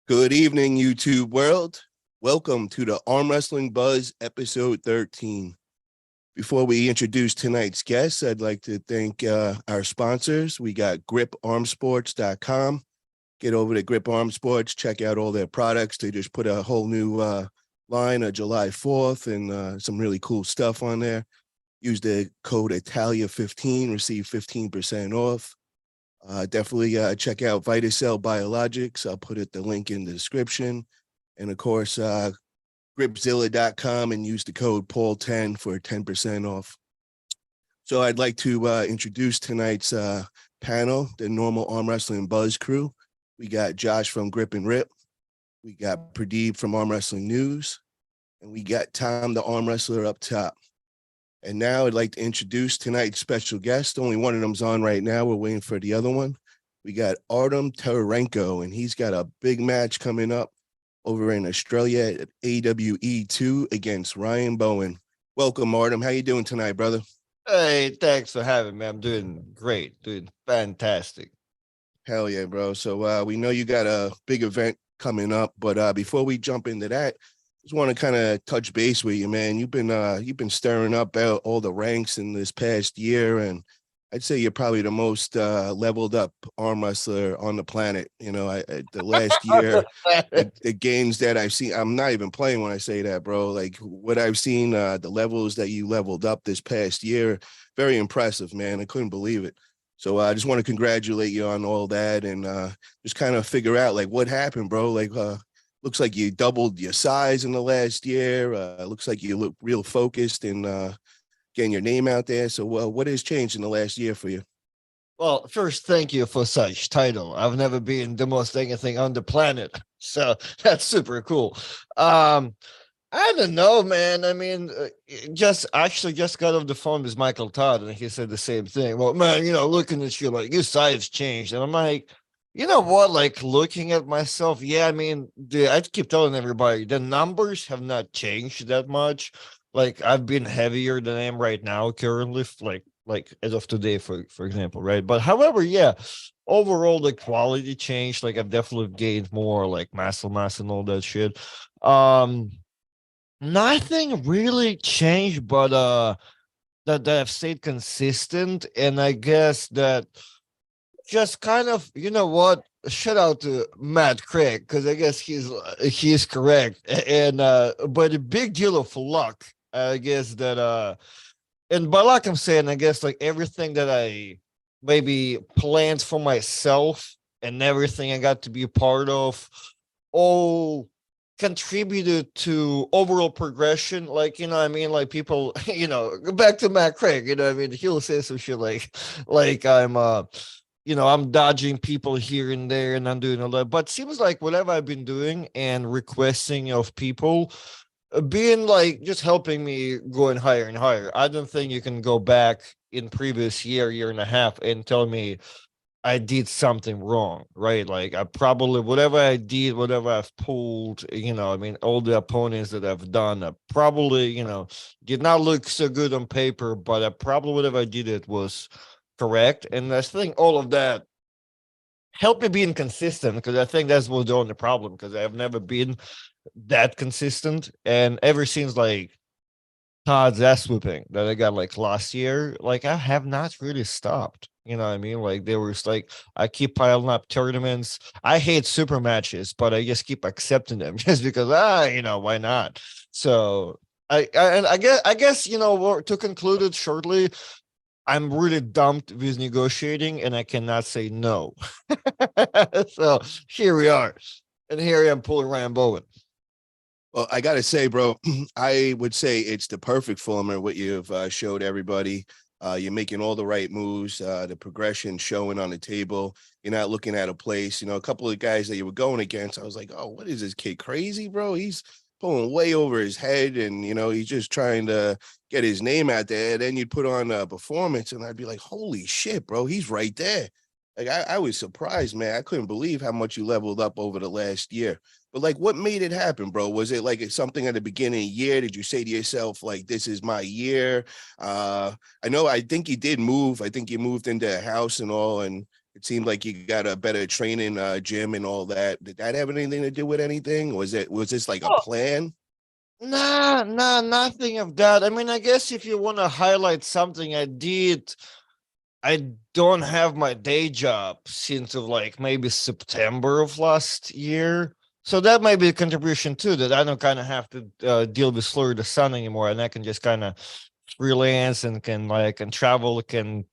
Good evening, YouTube world. Welcome to the Arm Wrestling Buzz episode 13. Before we introduce tonight's guests, I'd like to thank our sponsors. We got griparmsports.com. Get over to Grip Arm Sports, check out all their products. They just put a whole new line of July 4th and some really cool stuff on there. Use the code Italia15, receive 15% off. Definitely check out Vitacell Biologics. I'll put the link in the description. And of course, gripzilla.com and use the code Paul10 for 10% off. So I'd like to introduce tonight's panel, the normal Arm Wrestling Buzz crew. We got Josh from Grip and Rip. We got Pradeep from Arm Wrestling News. And we got Tom, the arm wrestler, up top. And now I'd like to introduce tonight's special guest. Only one of them's on right now. We're waiting for the other one. We got Artem Taranenko, and he's got a big match coming up over in Australia at AWE2 against Ryan Bowen. Welcome, Artem. How you doing tonight, brother? Hey, thanks for having me. I'm doing great, doing fantastic. Hell yeah, bro. So we know you got a big event coming up, but before we jump into that, just want to kind of touch base with you, man. You've been stirring up all the ranks in this past year, and I'd say you're probably the most leveled up arm wrestler on the planet. You know, the last year, the gains that I've seen, I'm not even playing when I say that, bro. Like what I've seen, the levels that you leveled up this past year, very impressive, man. I couldn't believe it. So I just want to congratulate you on all that and just kind of figure out like what happened, bro. Like, looks like you doubled your size in the last year. Looks like you look real focused and getting your name out there. So what has changed in the last year for you? Well, first, thank you for such title. I've never been the most anything on the planet, so that's super cool. I don't know, man. I mean, just got off the phone with Michael Todd, and he said the same thing. Well, man, looking at you like your size changed, and I'm like, you know what? Like looking at myself, yeah. I mean, I keep telling everybody the numbers have not changed that much. Like I've been heavier than I am right now currently, like as of today, for example, right? But however, yeah, overall the quality changed. Like I've definitely gained more like muscle mass and all that shit. Um, Nothing really changed, but that I've stayed consistent, and I guess that just kind of, you know what, shout out to Matt Craig, because I guess he's correct. And but a big deal of luck, I guess that and by luck I'm saying, I guess like everything that I maybe planned for myself and everything I got to be a part of all contributed to overall progression. Like, I mean, like people, back to Matt Craig, I mean, he'll say some shit like I'm dodging people here and there and I'm doing all that. But seems like whatever I've been doing and requesting of people, being like just helping me going higher and higher. I don't think you can go back in previous year and a half and tell me I did something wrong, right? Like I probably whatever I did, whatever I've pulled, I mean, all the opponents that I've done, I probably, did not look so good on paper, but I probably whatever I did it was correct. And I think all of that helped me being consistent, because I think that's what's the only problem, because I've never been that consistent. And ever since like Todd's ass whipping that I got like last year, like I have not really stopped. You know what I mean? Like there was like I keep piling up tournaments. I hate super matches, but I just keep accepting them just because why not? So and I guess to conclude it shortly, I'm really dumped with negotiating and I cannot say no. So here we are. And here I am pulling Ryan Bowen. Well, I got to say, bro, I would say it's the perfect format what you've showed everybody. You're making all the right moves, the progression showing on the table. You're not looking at a place. A couple of guys that you were going against, I was like, oh, what is this kid crazy, bro? He's pulling way over his head and, he's just trying to get his name out there. Then you'd put on a performance and I'd be like, holy shit, bro, he's right there. Like, I was surprised, man. I couldn't believe how much you leveled up over the last year. But like, what made it happen, bro? Was it like something at the beginning of the year? Did you say to yourself, like, this is my year? I think you did move. I think you moved into a house and all, and it seemed like you got a better training gym and all that. Did that have anything to do with anything? Was this like a plan? Nah, nothing of that. I mean, I guess if you want to highlight something I did, I don't have my day job since of like maybe September of last year. So that might be a contribution too, that I don't kind of have to deal with Slur the Sun anymore, and I can just kind of freelance and can travel, can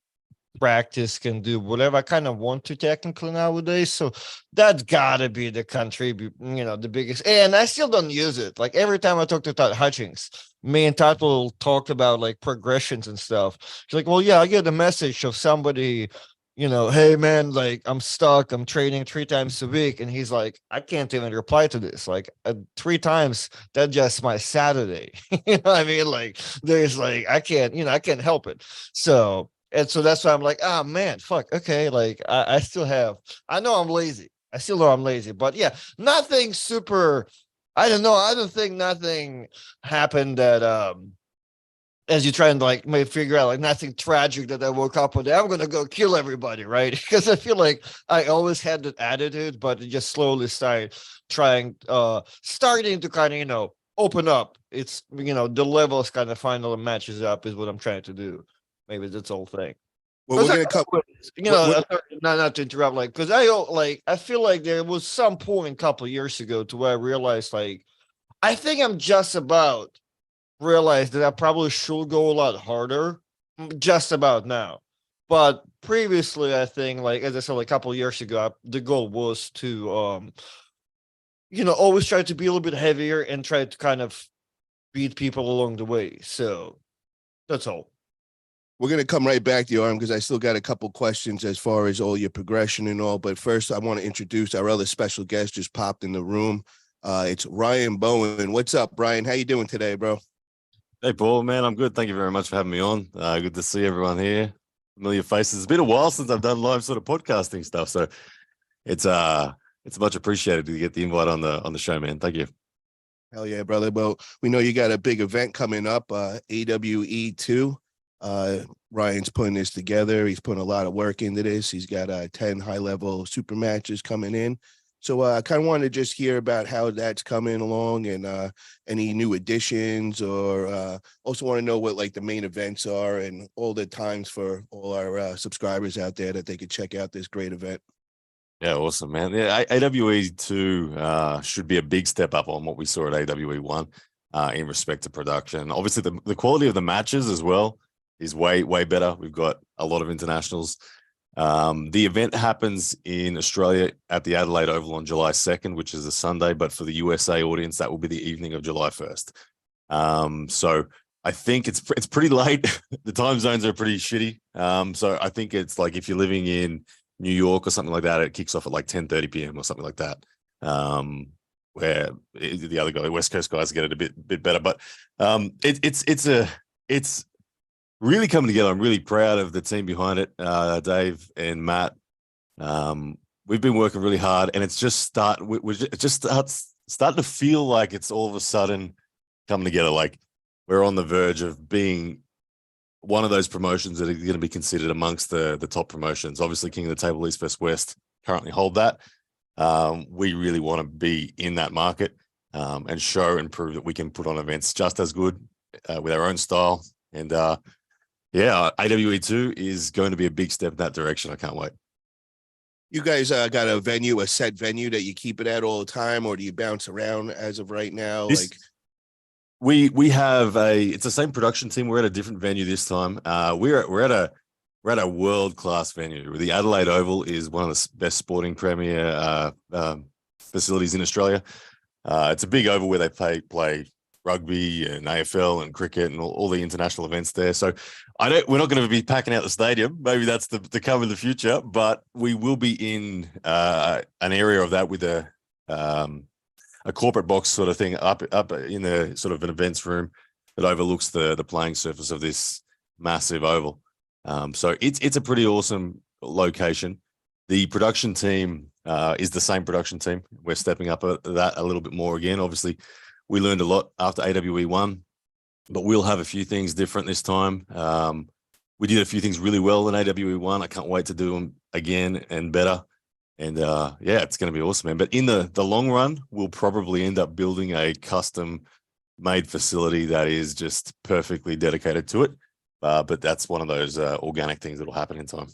practice, can do whatever I kind of want to technically nowadays. So that's gotta be the the biggest. And I still don't use it. Like every time I talk to Todd Hutchings, me and Todd will talk about like progressions and stuff. She's like, well, yeah, I get a message of somebody, hey man, like I'm stuck, I'm training 3 times a week. And he's like, I can't even reply to this. Like 3 times, that's just my Saturday. You know what I mean? Like there's like, I can't help it. So that's why I'm like, oh man, fuck. Okay. Like I still have, I know I'm lazy. I still know I'm lazy, but yeah, nothing super. I don't know. I don't think nothing happened that, as you try and like maybe figure out like nothing tragic that I woke up one day, I'm going to go kill everybody. Right. Because I feel like I always had that attitude, but it just slowly starting to kind of, open up. It's, the levels kind of finally matches up is what I'm trying to do. Maybe that's the whole thing. Well, we're gonna come. Not to interrupt, like, because I feel like there was some point a couple of years ago to where I realized, like, I think I'm just about realized that I probably should go a lot harder, just about now. But previously, I think, like, as I said, like a couple of years ago, the goal was to, always try to be a little bit heavier and try to kind of beat people along the way. So that's all. We're going to come right back to you, Arm, because I still got a couple questions as far as all your progression and all. But first, I want to introduce our other special guest just popped in the room. It's Ryan Bowen. What's up, Ryan? How you doing today, bro? Hey, Paul, man, I'm good. Thank you very much for having me on. Good to see everyone here. Familiar faces. It's been a while since I've done live sort of podcasting stuff, so it's much appreciated to get the invite on the show, man. Thank you. Hell yeah, brother. Well, we know you got a big event coming up, AWE 2. Ryan's putting this together. He's putting a lot of work into this. He's got 10 high-level super matches coming in. So I kind of wanted to just hear about how that's coming along and any new additions, or also want to know what like the main events are and all the times for all our subscribers out there that they could check out this great event. Yeah, awesome, man. Yeah, AWE 2 should be a big step up on what we saw at AWE 1 in respect to production. Obviously, the quality of the matches as well is way better. We've got a lot of internationals. The event happens in Australia at the Adelaide Oval on July 2nd, which is a Sunday, but for the USA audience, that will be the evening of July 1st. So I think it's pretty late. The time zones are pretty shitty. So I think it's like if you're living in New York or something like that, it kicks off at like 10:30 p.m. or something like that. Where the other guy, West Coast guys, get it a bit better. But it's really coming together. I'm really proud of the team behind it, Dave and Matt. We've been working really hard, and it's just starting to feel like it's all of a sudden coming together. Like we're on the verge of being one of those promotions that are going to be considered amongst the top promotions. Obviously, King of the Table East vs West currently hold that. We really want to be in that market and show and prove that we can put on events just as good with our own style. And yeah, AWE 2 is going to be a big step in that direction. I can't wait. You guys got a set venue that you keep it at all the time, or do you bounce around as of right now? We have it's the same production team. We're at a different venue this time. We're at a world-class venue. The Adelaide Oval is one of the best sporting premier facilities in Australia. It's a big oval where they play rugby and AFL and cricket and all the international events there. So we're not going to be packing out the stadium. Maybe that's the come in the future, but we will be in an area of that with a corporate box sort of thing up in the sort of an events room that overlooks the playing surface of this massive oval. So it's a pretty awesome location. The production team is the same production team. We're stepping up that a little bit more again. Obviously, we learned a lot after AWE 1, but we'll have a few things different this time. we did a few things really well in AWE1. I can't wait to do them again and better. And yeah, it's going to be awesome, man. But in the long run, we'll probably end up building a custom made facility that is just perfectly dedicated to it. But that's one of those organic things that'll happen in time.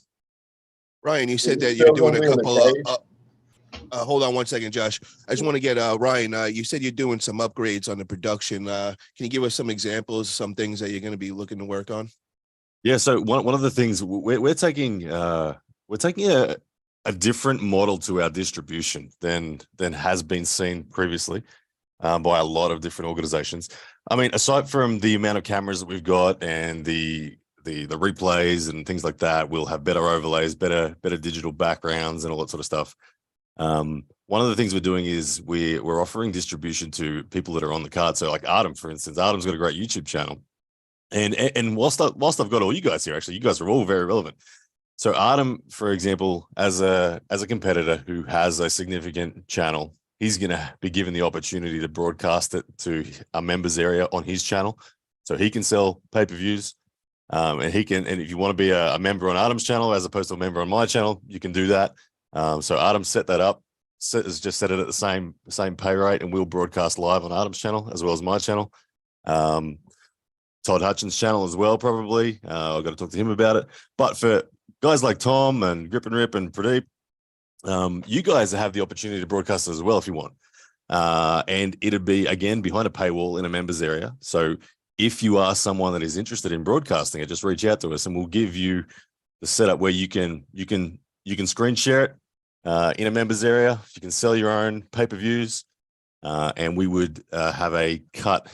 Ryan, you said that you're doing a couple of. Hold on one second, Josh. I just want to get Ryan. You said you're doing some upgrades on the production. Can you give us some examples, some things that you're going to be looking to work on? Yeah. So one of the things we're taking a different model to our distribution than has been seen previously by a lot of different organizations. I mean, aside from the amount of cameras that we've got and the replays and things like that, we'll have better overlays, better digital backgrounds and all that sort of stuff. One of the things we're doing is we're offering distribution to people that are on the card. So like Artem, for instance, Artem's got a great YouTube channel. And whilst I've got all you guys here, actually, you guys are all very relevant. So Artem, for example, as a competitor who has a significant channel, he's going to be given the opportunity to broadcast it to a members area on his channel. So he can sell pay-per-views. And if you want to be a member on Artem's channel as opposed to a member on my channel, you can do that. So Artem set that up, has just set it at the same pay rate, and we'll broadcast live on Artem's channel as well as my channel. Todd Hutchins' channel as well, probably. I've got to talk to him about it. But for guys like Tom and Grip and Rip and Pradeep, you guys have the opportunity to broadcast it as well if you want. And it'd be, again, behind a paywall in a members area. So if you are someone that is interested in broadcasting it, just reach out to us and we'll give you the setup where you can screen share it in a members area. You can sell your own pay-per-views, and we would have a cut,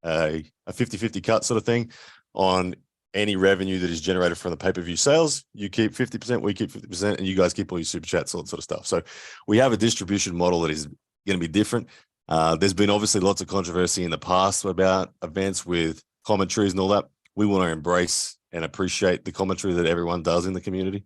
a 50-50 cut sort of thing on any revenue that is generated from the pay-per-view sales. You keep 50%, we keep 50%, and you guys keep all your super chats, all that sort of stuff. So we have a distribution model that is going to be different. There's been obviously lots of controversy in the past about events with commentaries and all that. We want to embrace and appreciate the commentary that everyone does in the community.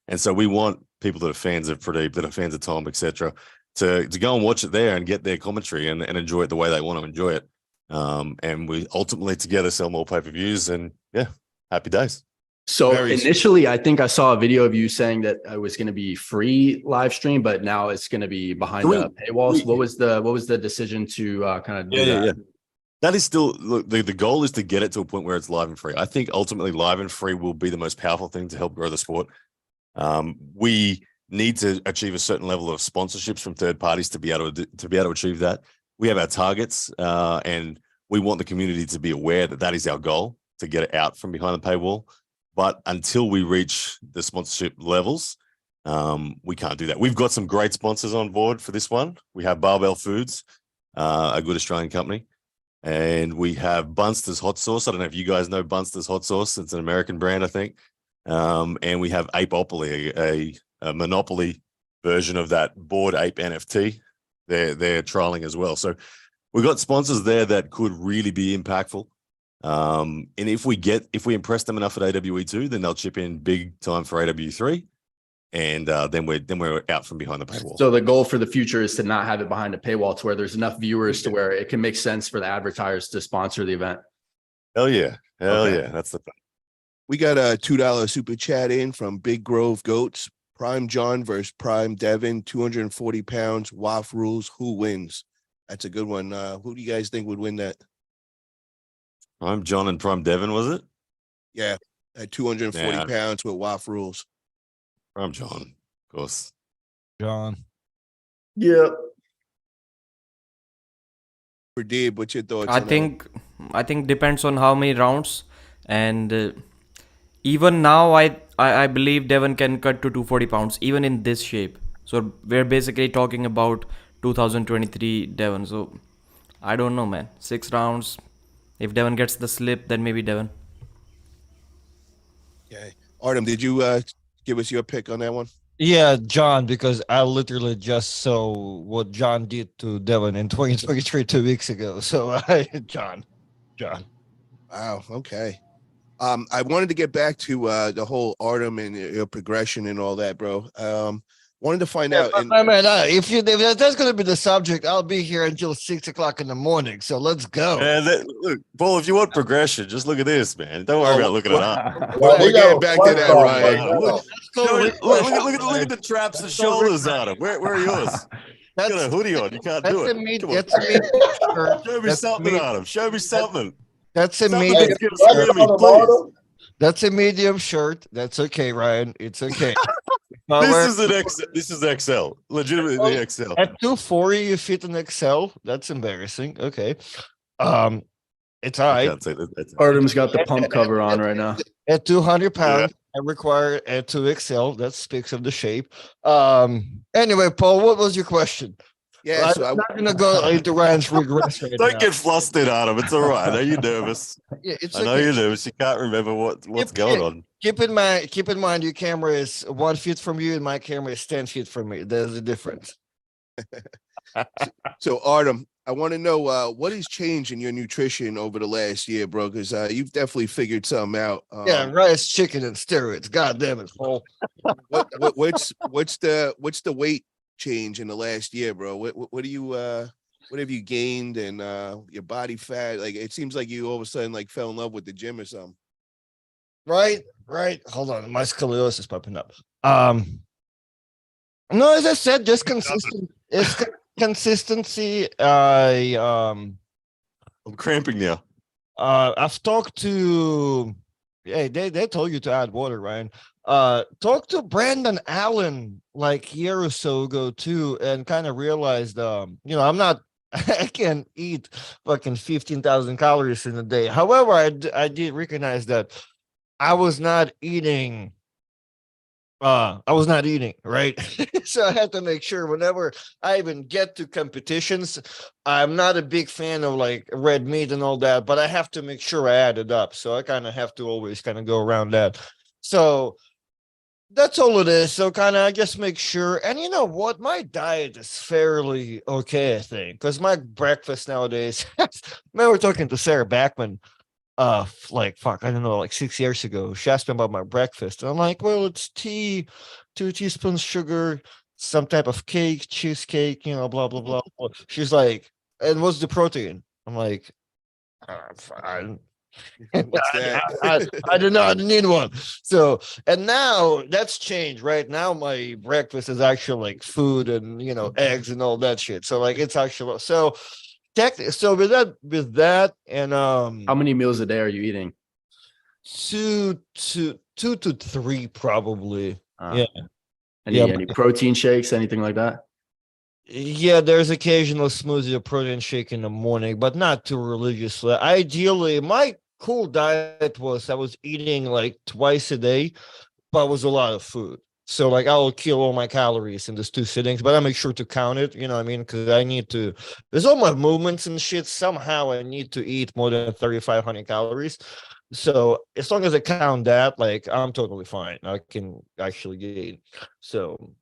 And so we want people that are fans of Pradeep, that are fans of Tom, etc., to go and watch it there and get their commentary and enjoy it the way they want to enjoy it. And we ultimately together sell more pay-per-views, and yeah, happy days. So initially, I think I saw a video of you saying that it was going to be free live stream, but now it's going to be behind the paywalls. What was the decision to kind of do that? Yeah. That is still, look, the goal is to get it to a point where it's live and free. I think ultimately live and free will be the most powerful thing to help grow the sport. We need to achieve a certain level of sponsorships from third parties to be able to achieve that. We have our targets, and we want the community to be aware that that is our goal, to get it out from behind the paywall. But until we reach the sponsorship levels, we can't do that. We've got some great sponsors on board for this one. We have Barbell Foods, a good Australian company. And we have Bunster's Hot Sauce. I don't know if you guys know Bunster's Hot Sauce. It's an American brand, I think. And we have Apeopoly, a Monopoly version of that Bored Ape NFT. They're trialing as well. So we've got sponsors there that could really be impactful. And if we impress them enough at AWE2, then they'll chip in big time for AW3. And then we're out from behind the paywall. So the goal for the future is to not have it behind a paywall, to where there's enough viewers to where it can make sense for the advertisers to sponsor the event. Hell yeah. Yeah. That's the thing. We got a $2 super chat in from Big Grove Goats. Prime John versus Prime Devin, 240 pounds, WAF rules. Who wins? That's a good one. Who do you guys think would win that? Prime John and Prime Devin, was it? Yeah, at 240 pounds with WAF rules. Prime John, of course. John. Yeah. For Dave, what's your thoughts? I think depends on how many rounds, and even now I believe Devon can cut to 240 pounds even in this shape. So we're basically talking about 2023 Devon. So I don't know, man. 6 rounds. If Devon gets the slip, then maybe Devon. Okay. Artem, did you give us your pick on that one? Yeah, John, because I literally just saw what John did to Devon in 2023 2 weeks ago. So John. Wow. Okay. I wanted to get back to the whole Artem and your progression and all that, bro. Wanted to find out. And Man, if that's going to be the subject, I'll be here until 6 o'clock in the morning. So let's go. And look, Paul, if you want progression, just look at this, man. Don't worry about looking it up. we're getting back to that, Ryan. Look at the traps and shoulders on him. Where are yours? You got a hoodie on. You can't do it. Come on. Show me something on him. Show me something. That's a Something medium. that's gonna scare me, please. That's a medium shirt. That's okay, Ryan. It's okay. This is XL. Legitimately XL. At 240, you fit an XL. That's embarrassing. Okay. It's all I right. can't say that. Artem's got the pump cover on right now. At 200 pounds, I require a 2XL. That speaks of the shape. Anyway, Paul, what was your question? Yeah, so I'm not gonna go into Ryan's regress right Don't now. get flustered on him. It's all right. I know you're nervous. Yeah, it's I know okay. you're nervous. You can't remember what's going on. Keep in mind, your camera is 1 feet from you, and my camera is 10 feet from me. There's a difference. So Artem, I want to know what has changed in your nutrition over the last year, bro? Because you've definitely figured something out. Yeah, rice, chicken, and steroids. God damn it, Paul. What's the weight change in the last year, bro? What do you what have you gained and your body fat? Like it seems like you all of a sudden like fell in love with the gym or something. Right. Hold on, my scoliosis is popping up. No, as I said, just consistent. It's consistency. I'm cramping now. I've talked to. Hey, they told you to add water, Ryan. Talked to Brandon Allen like a year or so ago too, and kind of realized, I'm not. I can't eat fucking 15,000 calories in a day. However, I did recognize that I was not eating. Right. So I had to make sure whenever I even get to competitions, I'm not a big fan of like red meat and all that, but I have to make sure I add it up. So I kind of have to always kind of go around that. So that's all it is. So kind of I just make sure. And you know what? My diet is fairly okay, I think, because my breakfast nowadays, man, we're talking to Sarah Backman. Like I don't know, like 6 years ago, she asked me about my breakfast, and I'm like, well, it's tea, 2 teaspoons sugar, some type of cake, cheesecake, blah blah blah. She's like, and what's the protein? I'm like, fine. What's that? I didn't know, I didn't need one. So, and now that's changed, right? Now my breakfast is actually like food and eggs and all that shit. So like it's actually so with that and How many meals a day are you eating? 2 to 3 probably. Yeah. Any protein shakes, anything like that? Yeah, there's occasional smoothie or protein shake in the morning, but not too religiously. Ideally, my cool diet was I was eating like twice a day, but it was a lot of food. So like I'll kill all my calories in these 2 sittings, but I make sure to count it, you know what I mean? Because I need to, there's all my movements and shit. Somehow I need to eat more than 3,500 calories. So as long as I count that, like I'm totally fine. I can actually gain. So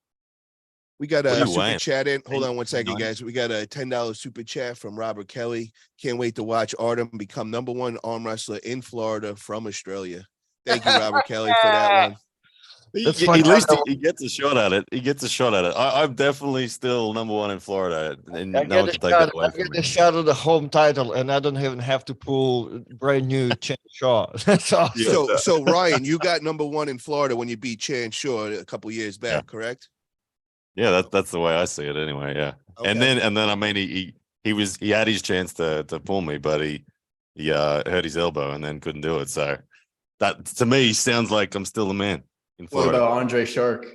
we got a super weighing? chat in. Hold on one second, guys. We got a $10 super chat from Robert Kelly. Can't wait to watch Artem become #1 arm wrestler in Florida from Australia. Thank you, Robert Kelly, for that one. At least he gets a shot at it. I'm definitely still #1 in Florida, and no one can take that away from I get me. a shot of the home title, and I don't even have to pull brand new Chen Shaw. That's awesome. Yeah. So Ryan, you got #1 in Florida when you beat Chan Shaw a couple years back, correct? Yeah, that's the way I see it anyway. Yeah, Okay. and then I mean he had his chance to pull me, but he hurt his elbow and then couldn't do it. So that to me sounds like I'm still the man in What Florida. about Andre Shark?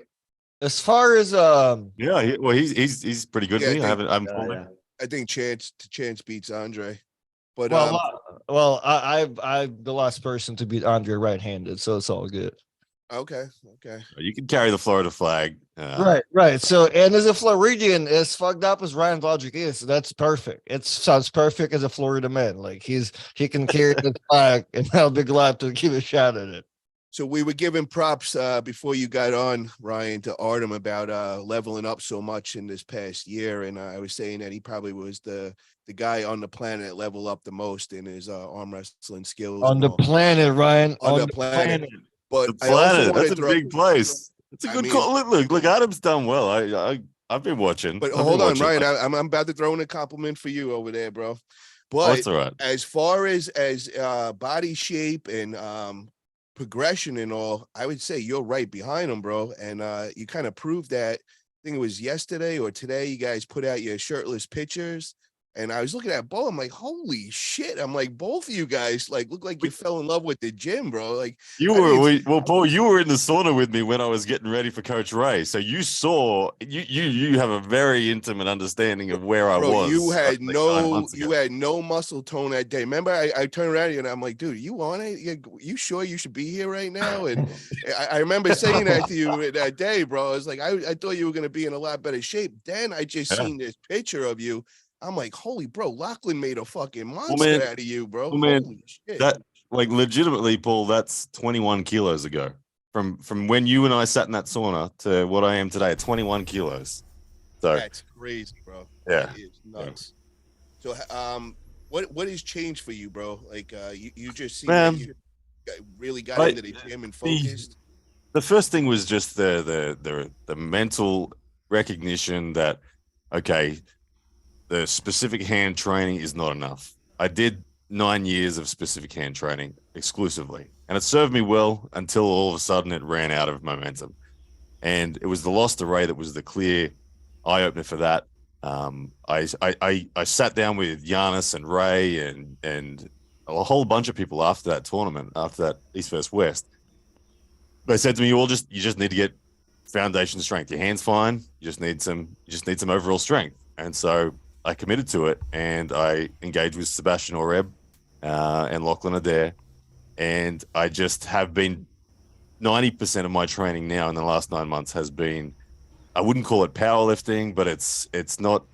As far as Yeah, he's pretty good. Yeah, I haven't pulled him. I think Chance beats Andre. But I'm the last person to beat Andre right-handed, so it's all good. okay. You can carry the Florida flag. Right. So, and as a Floridian, as fucked up as Ryan's logic is, that's perfect. It sounds perfect as a Florida man. Like he can carry the flag, and I'll be glad to give a shot at it. So we were giving props before you got on, Ryan, to Artem about leveling up so much in this past year, and I was saying that he probably was the guy on the planet that leveled up the most in his arm wrestling skills. On the planet, Ryan. On the planet. But The planet, that's a big place. It's a I good mean, call. Look, Adam's done well. I've been watching. but I've been hold on, watching. Ryan. I'm about to throw in a compliment for you over there, bro. Oh, But it's all right. as far as body shape and progression and all, I would say you're right behind him, bro. And you kind of proved that. I think it was yesterday or today. You guys put out your shirtless pictures, and I was looking at Bo. I'm like, holy shit! I'm like, both of you guys like look like you fell in love with the gym, bro. Like Paul, you were in the sauna with me when I was getting ready for Coach Ray, so you saw you have a very intimate understanding of where I bro, was. you had like 9 months ago. you had no muscle tone that day. Remember, I turned around to you and I'm like, dude, you on it? You sure you should be here right now? And I remember saying that to you that day, bro. I was like, I thought you were gonna be in a lot better shape. Then I just seen this picture of you. I'm like, holy bro, Lachlan made a fucking monster out of you, bro. Holy shit. That like legitimately, Paul, that's 21 kilos ago. From when you and I sat in that sauna to what I am today, 21 kilos. So that's crazy, bro. Yeah. That is nuts. So what has changed for you, bro? Like you just seem like you really got into the gym and focused. The first thing was just the mental recognition that okay, the specific hand training is not enough. I did 9 years of specific hand training exclusively, and it served me well until all of a sudden it ran out of momentum. And it was the loss to Ray that was the clear eye opener for that. I sat down with Giannis and Ray and a whole bunch of people after that tournament, after that East vs West. They said to me, you just need to get foundation strength. Your hand's fine. You just need some overall strength. And so I committed to it, and I engaged with Sebastian Oreb and Lachlan Adair, and I just have been 90% of my training now in the last 9 months has been, I wouldn't call it powerlifting, but it's not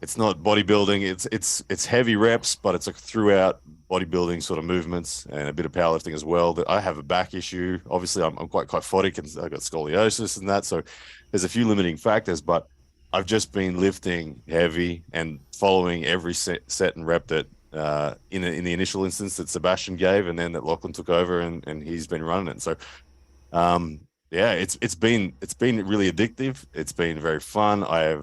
bodybuilding. It's heavy reps, but it's throughout bodybuilding sort of movements and a bit of powerlifting as well. That I have a back issue. Obviously, I'm quite kyphotic and I got scoliosis and that, so there's a few limiting factors, but I've just been lifting heavy and following every set and rep that in the initial instance that Sebastian gave, and then that Lachlan took over and he's been running it. So it's been really addictive. It's been very fun. I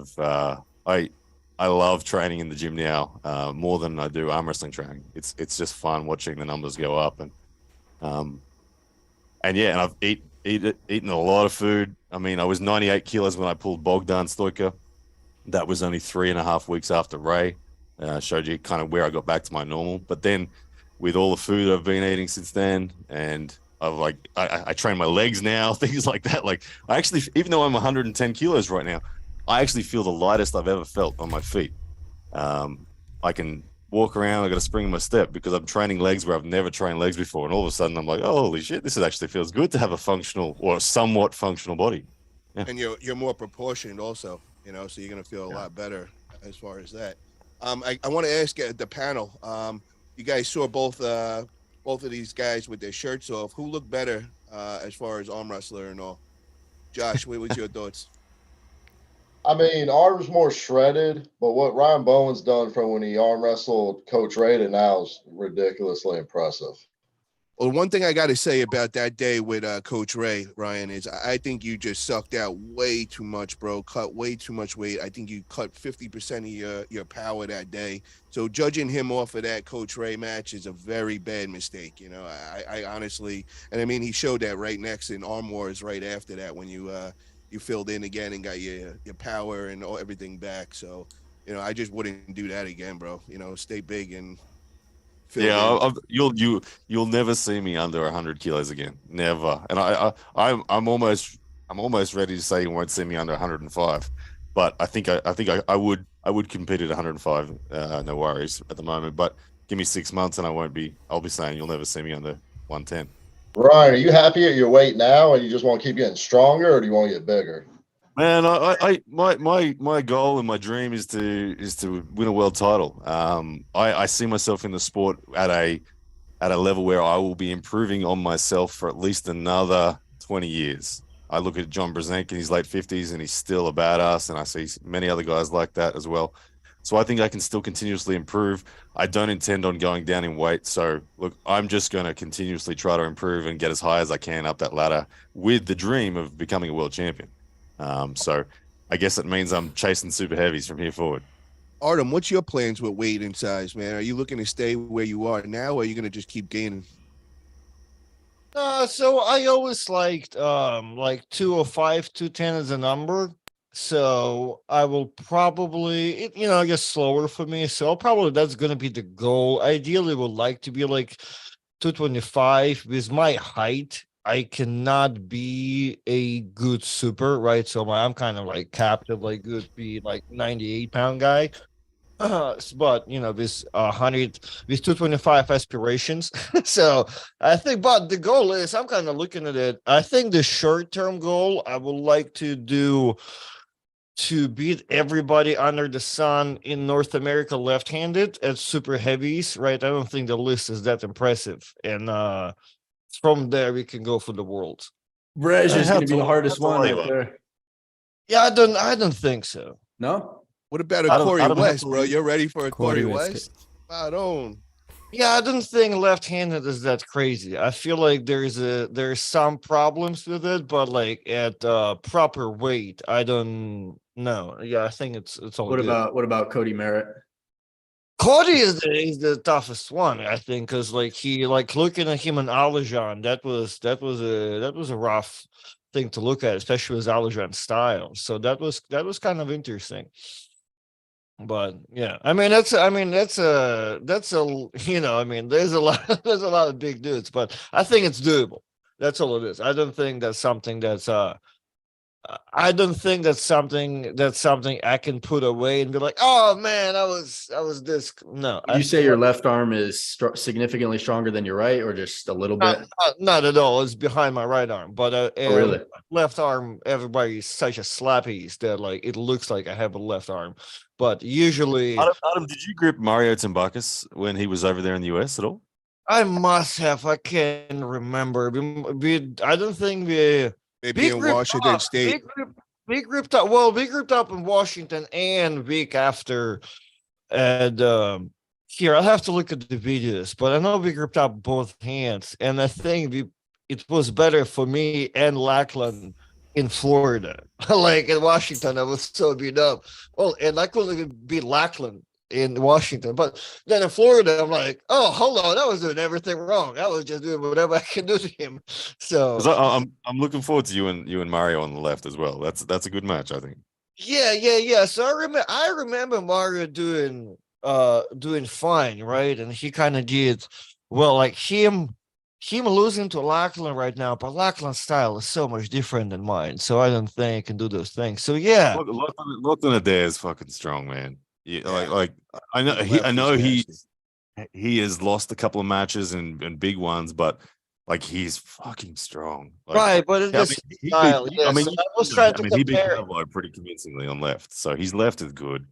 love training in the gym now more than I do arm wrestling training. It's just fun watching the numbers go up and I've eaten a lot of food. I mean, I was 98 kilos when I pulled Bogdan Stoica. That was only 3.5 weeks after Ray. Showed you kind of where I got back to my normal. But then with all the food I've been eating since then, and I train my legs now, things like that. Like I actually, even though I'm 110 kilos right now, I actually feel the lightest I've ever felt on my feet. I can walk around. I got a spring in my step because I'm training legs where I've never trained legs before. And all of a sudden I'm like, oh, holy shit, this actually feels good to have a functional or somewhat functional body. Yeah. And you're more proportioned also, so you're going to feel a lot better as far as that. I want to ask the panel, you guys saw both of these guys with their shirts off. Who looked better as far as arm wrestler and all? Josh, what was your thoughts? I mean, Artem's more shredded, but what Ryan Bowen's done from when he arm wrestled Coach Ray to now is ridiculously impressive. Well, one thing I got to say about that day with Coach Ray, Ryan, is I think you just sucked out way too much, bro. Cut way too much weight. I think you cut 50% of your power that day. So judging him off of that Coach Ray match is a very bad mistake. I honestly, and I mean, he showed that right next in Arm Wars right after that when you filled in again and got your power and everything back. So, I just wouldn't do that again, bro. Stay big and you'll never see me under 100 kilos again, never. And I'm almost ready to say you won't see me under 105, but I think I would compete at 105, no worries at the moment. But give me 6 months and I'll be saying you'll never see me under 110. Ryan, are you happy at your weight now and you just want to keep getting stronger, or do you want to get bigger? Man, my goal and my dream is to win a world title. I see myself in the sport at a level where I will be improving on myself for at least another 20 years. I look at John Brzenk in his late 50s and he's still a badass, and I see many other guys like that as well. So I think I can still continuously improve. I don't intend on going down in weight. So look, I'm just going to continuously try to improve and get as high as I can up that ladder with the dream of becoming a world champion. So I guess it means I'm chasing super heavies from here forward. Artem, what's your plans with weight and size, man? Are you looking to stay where you are now, or are you going to just keep gaining? So I always liked like 205, 210 as a number. So I will probably I guess slower for me. So I'll probably that's gonna be the goal. Ideally would like to be like 225. With my height, I cannot be a good super, right? So I'm kind of like capped at like good be like 98-pound guy. But this 100 with 225 aspirations. So I think, but the goal is I'm kind of looking at it. I think the short-term goal I would like to do to beat everybody under the sun in North America left-handed at super heavies, right? I don't think the list is that impressive. And from there we can go for the world. Brez is going to be the hardest one right there. Yeah, I don't think so. No? What about a Corey West, bro? You're ready for a Corey West? Spot on. Yeah, I don't think left-handed is that crazy. I feel like there's some problems with it, but like at proper weight, I don't know. Yeah, I think it's all What good. about Cody Merritt? Cody is the toughest one, I think, because like he like looking at him and Alajan, that was a rough thing to look at, especially with Alajan's style. So that was kind of interesting. But yeah, there's a there's a lot of big dudes, but I think it's doable. That's all it is. I don't think that's something that's something I can put away and be like, oh man, I was this. No, Would you say your left arm is significantly stronger than your right, or just a little bit? Not at all. It's behind my right arm, but really? Left arm, everybody's such a slappies that like it looks like I have a left arm, but usually. Adam, did you grip Mario Tambakis when he was over there in the US at all? I must have. I can't remember. I don't think we. Maybe in Washington State. We grouped up. Well, we grouped up in Washington and week after. And here, I'll have to look at the videos, but I know we grouped up both hands. And I think it was better for me and Lackland in Florida. Like in Washington, I was so beat up. Well, and I couldn't even beat Lackland in Washington, but then in Florida, I'm like, oh, hold on, I was doing everything wrong. I was just doing whatever I can do to him. So I'm looking forward to you and Mario on the left as well. That's a good match, I think. Yeah. So I remember Mario doing fine, right? And he kind of did well, like him losing to Lackland right now, but Lackland's style is so much different than mine, so I don't think I can do those things. So yeah, Lachlan Adair is fucking strong, man. Yeah, like I know he has lost a couple of matches and big ones, but like he's fucking strong. Like, right, but in this style, he beat Pavlo pretty convincingly on left, so his left is good.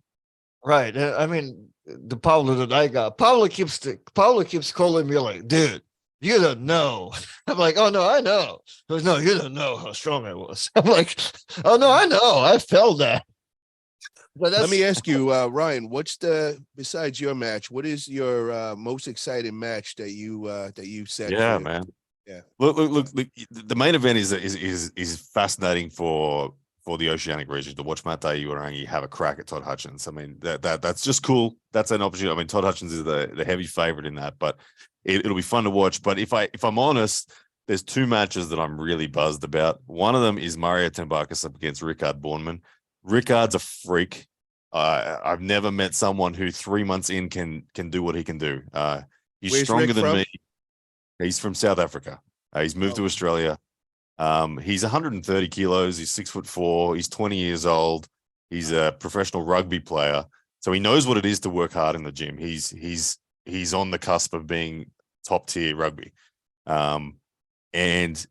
Right, the Pablo that I got, Pablo keeps calling me like, dude, you don't know. I'm like, oh no, I know. He goes, no, you don't know how strong I was. I'm like, oh no, I know, I felt that. Let me ask you, Ryan, besides your match, what is your most exciting match that you said? Yeah, man. Yeah. Look, the main event is fascinating for the Oceanic region to watch Mate Urarangi have a crack at Todd Hutchins. I mean, that's just cool. That's an opportunity. I mean, Todd Hutchins is the heavy favorite in that, but it'll be fun to watch. But if I'm honest, there's two matches that I'm really buzzed about. One of them is Mario Tambakis up against Rickard Bornemann. Rickard's a freak. I've never met someone who 3 months in can do what he can do. He's Where's stronger Rick than from? me. He's from South Africa. He's moved to Australia. He's 130 kilos. He's 6'4". He's 20 years old. He's a professional rugby player, so he knows what it is to work hard in the gym. He's on the cusp of being top tier rugby, and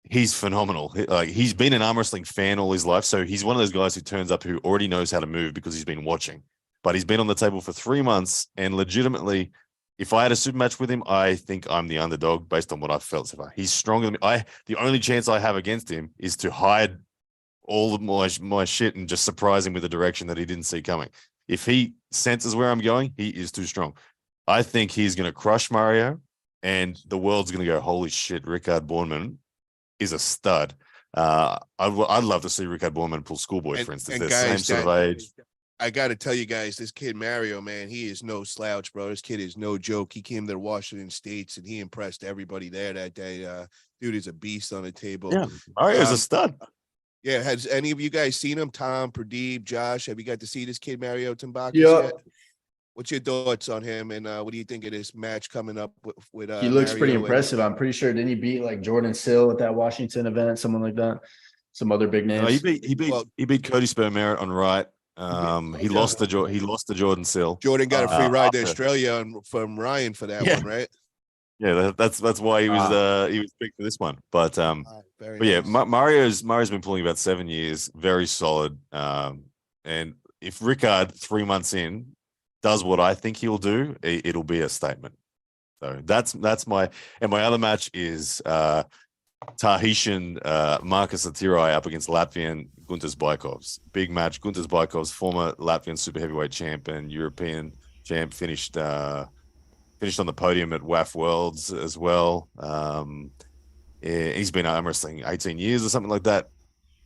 he's phenomenal. Like he's been an arm wrestling fan all his life, so he's one of those guys who turns up who already knows how to move because he's been watching. But he's been on the table for 3 months, and legitimately, if I had a super match with him, I think I'm the underdog based on what I've felt so far. He's stronger than me. The only chance I have against him is to hide all of my shit and just surprise him with a direction that he didn't see coming. if he senses where I'm going, he is too strong. I think he's going to crush Mario, and the world's going to go, holy shit, Richard Bormann is a stud. I'd love to see Richard Bormann pull Schoolboy, for instance. And They're guys, same sort of age. I got to tell you guys, this kid Mario, man, he is no slouch, bro. This kid is no joke. He came to the Washington States and he impressed everybody there that day. Dude is a beast on the table. Yeah, Mario's a stud. Yeah, has any of you guys seen him? Tom, Pradeep, Josh, have you got to see this kid Mario Tambakis Yeah. yet? What's your thoughts on him, and what do you think of this match coming up with He looks Mario pretty and- impressive. I'm pretty sure, didn't he beat like Jordan Sill at that Washington event, someone like that? Some other big No, names. he beat Cody Spermeret on right. He lost to Jordan Sill. Jordan got a free ride to after- Australia from Ryan for that Yeah. one, right? Yeah, that's why he was picked for this one. But Very yeah, nice. Mario's been pulling about 7 years, very solid. And if Rickard 3 months in does what I think he'll do, it'll be a statement. So that's my other match is Tahitian Marcus Atirai up against Latvian Guntas Baikovs. Big match. Guntas Baikovs, former Latvian super heavyweight champ and European champ, finished on the podium at WAF Worlds as well. He's been arm wrestling 18 years or something like that.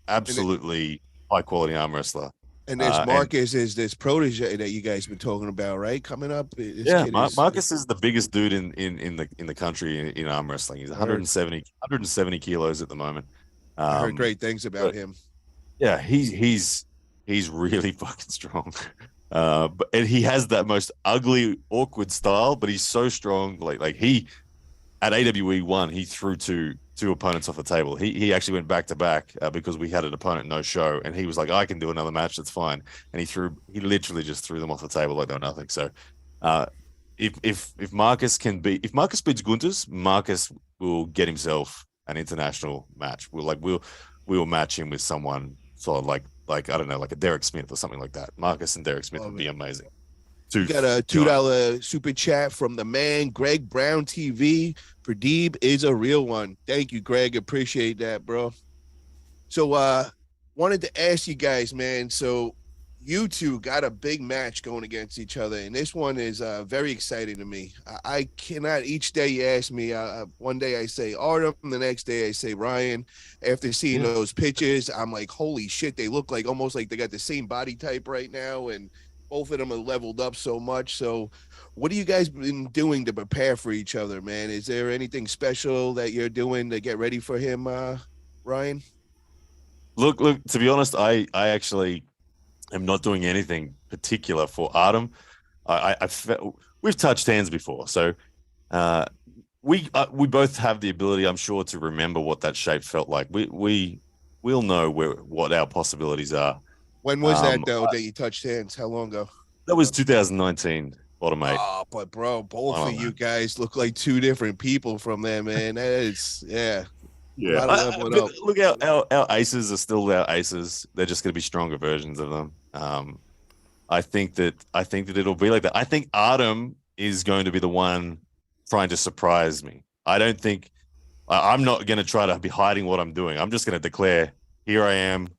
Absolutely high quality arm wrestler. And there's Marcus is this protege that you guys been talking about, right? Coming up. Marcus is the biggest dude in the country in arm wrestling. He's 170 kilos at the moment. I heard great things about him. Yeah, he's really fucking strong. And he has that most ugly, awkward style, but he's so strong. Like he at AWE 1, he threw two opponents off the table. He actually went back to back because we had an opponent no show, and he was like, I can do another match, that's fine. And he literally just threw them off the table like they were nothing. So if Marcus beats Guntas, Marcus will get himself an international match. We'll match him with someone solid like I don't know, like a Derek Smith or something like that. Marcus and Derek Smith would be amazing. We got a $2 super chat from the man, Greg Brown TV. Pradeep is a real one. Thank you, Greg. Appreciate that, bro. So wanted to ask you guys, man. So you two got a big match going against each other, and this one is very exciting to me. I cannot, each day you ask me, one day I say Artem, the next day I say Ryan. After seeing those pictures, I'm like, holy shit, they look like almost like they got the same body type right now, and both of them are leveled up so much. So what have you guys been doing to prepare for each other, man? Is there anything special that you're doing to get ready for him, Ryan? Look, to be honest, I actually am not doing anything particular for Artem. We've touched hands before, so we both have the ability, I'm sure, to remember what that shape felt like. We'll know what our possibilities are. When was that though that you touched hands? How long ago? That was 2019, bottom 8. Oh, but bro, both of you guys look like two different people from there, man. That is, yeah. Look, our aces are still our aces. They're just going to be stronger versions of them. I think that it'll be like that. I think Artem is going to be the one trying to surprise me. I don't think I'm not going to try to be hiding what I'm doing. I'm just going to declare, here I am.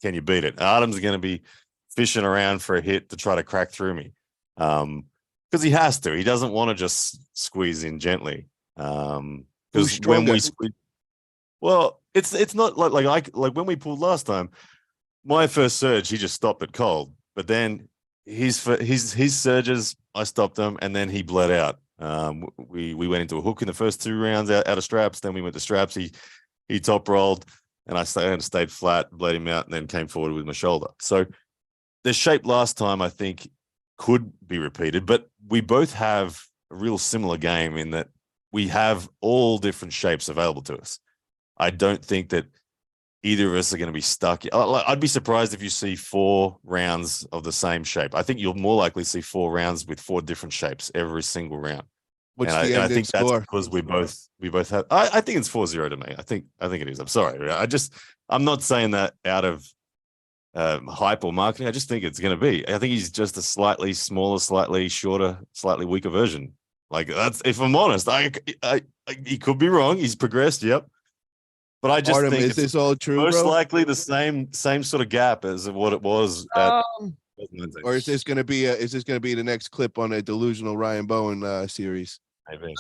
Can you beat it? Artem's going to be fishing around for a hit to try to crack through me, because he has to. He doesn't want to just squeeze in gently. Because when we squeeze, well, it's not like when we pulled last time. My first surge, he just stopped it cold. But then his surges, I stopped them, and then he bled out. We went into a hook in the first 2 rounds out of straps. Then we went to straps. He top rolled. And I stayed flat, bled him out, and then came forward with my shoulder. So the shape last time, I think, could be repeated. But we both have a real similar game in that we have all different shapes available to us. I don't think that either of us are going to be stuck. I'd be surprised if you see 4 rounds of the same shape. I think you'll more likely see 4 rounds with 4 different shapes every single round. What's and the I ending think score? that's because we both have. I think it's 4-0 to me. I think it is. I'm sorry. I'm not saying that out of hype or marketing. I just think it's going to be. I think he's just a slightly smaller, slightly shorter, slightly weaker version. Like that's. If I'm honest, he could be wrong. He's progressed. Yep. But I just Artem, think is this all true, most bro? likely the same sort of gap as what it was at Or is this gonna be the next clip on a delusional Ryan Bowen series? Maybe.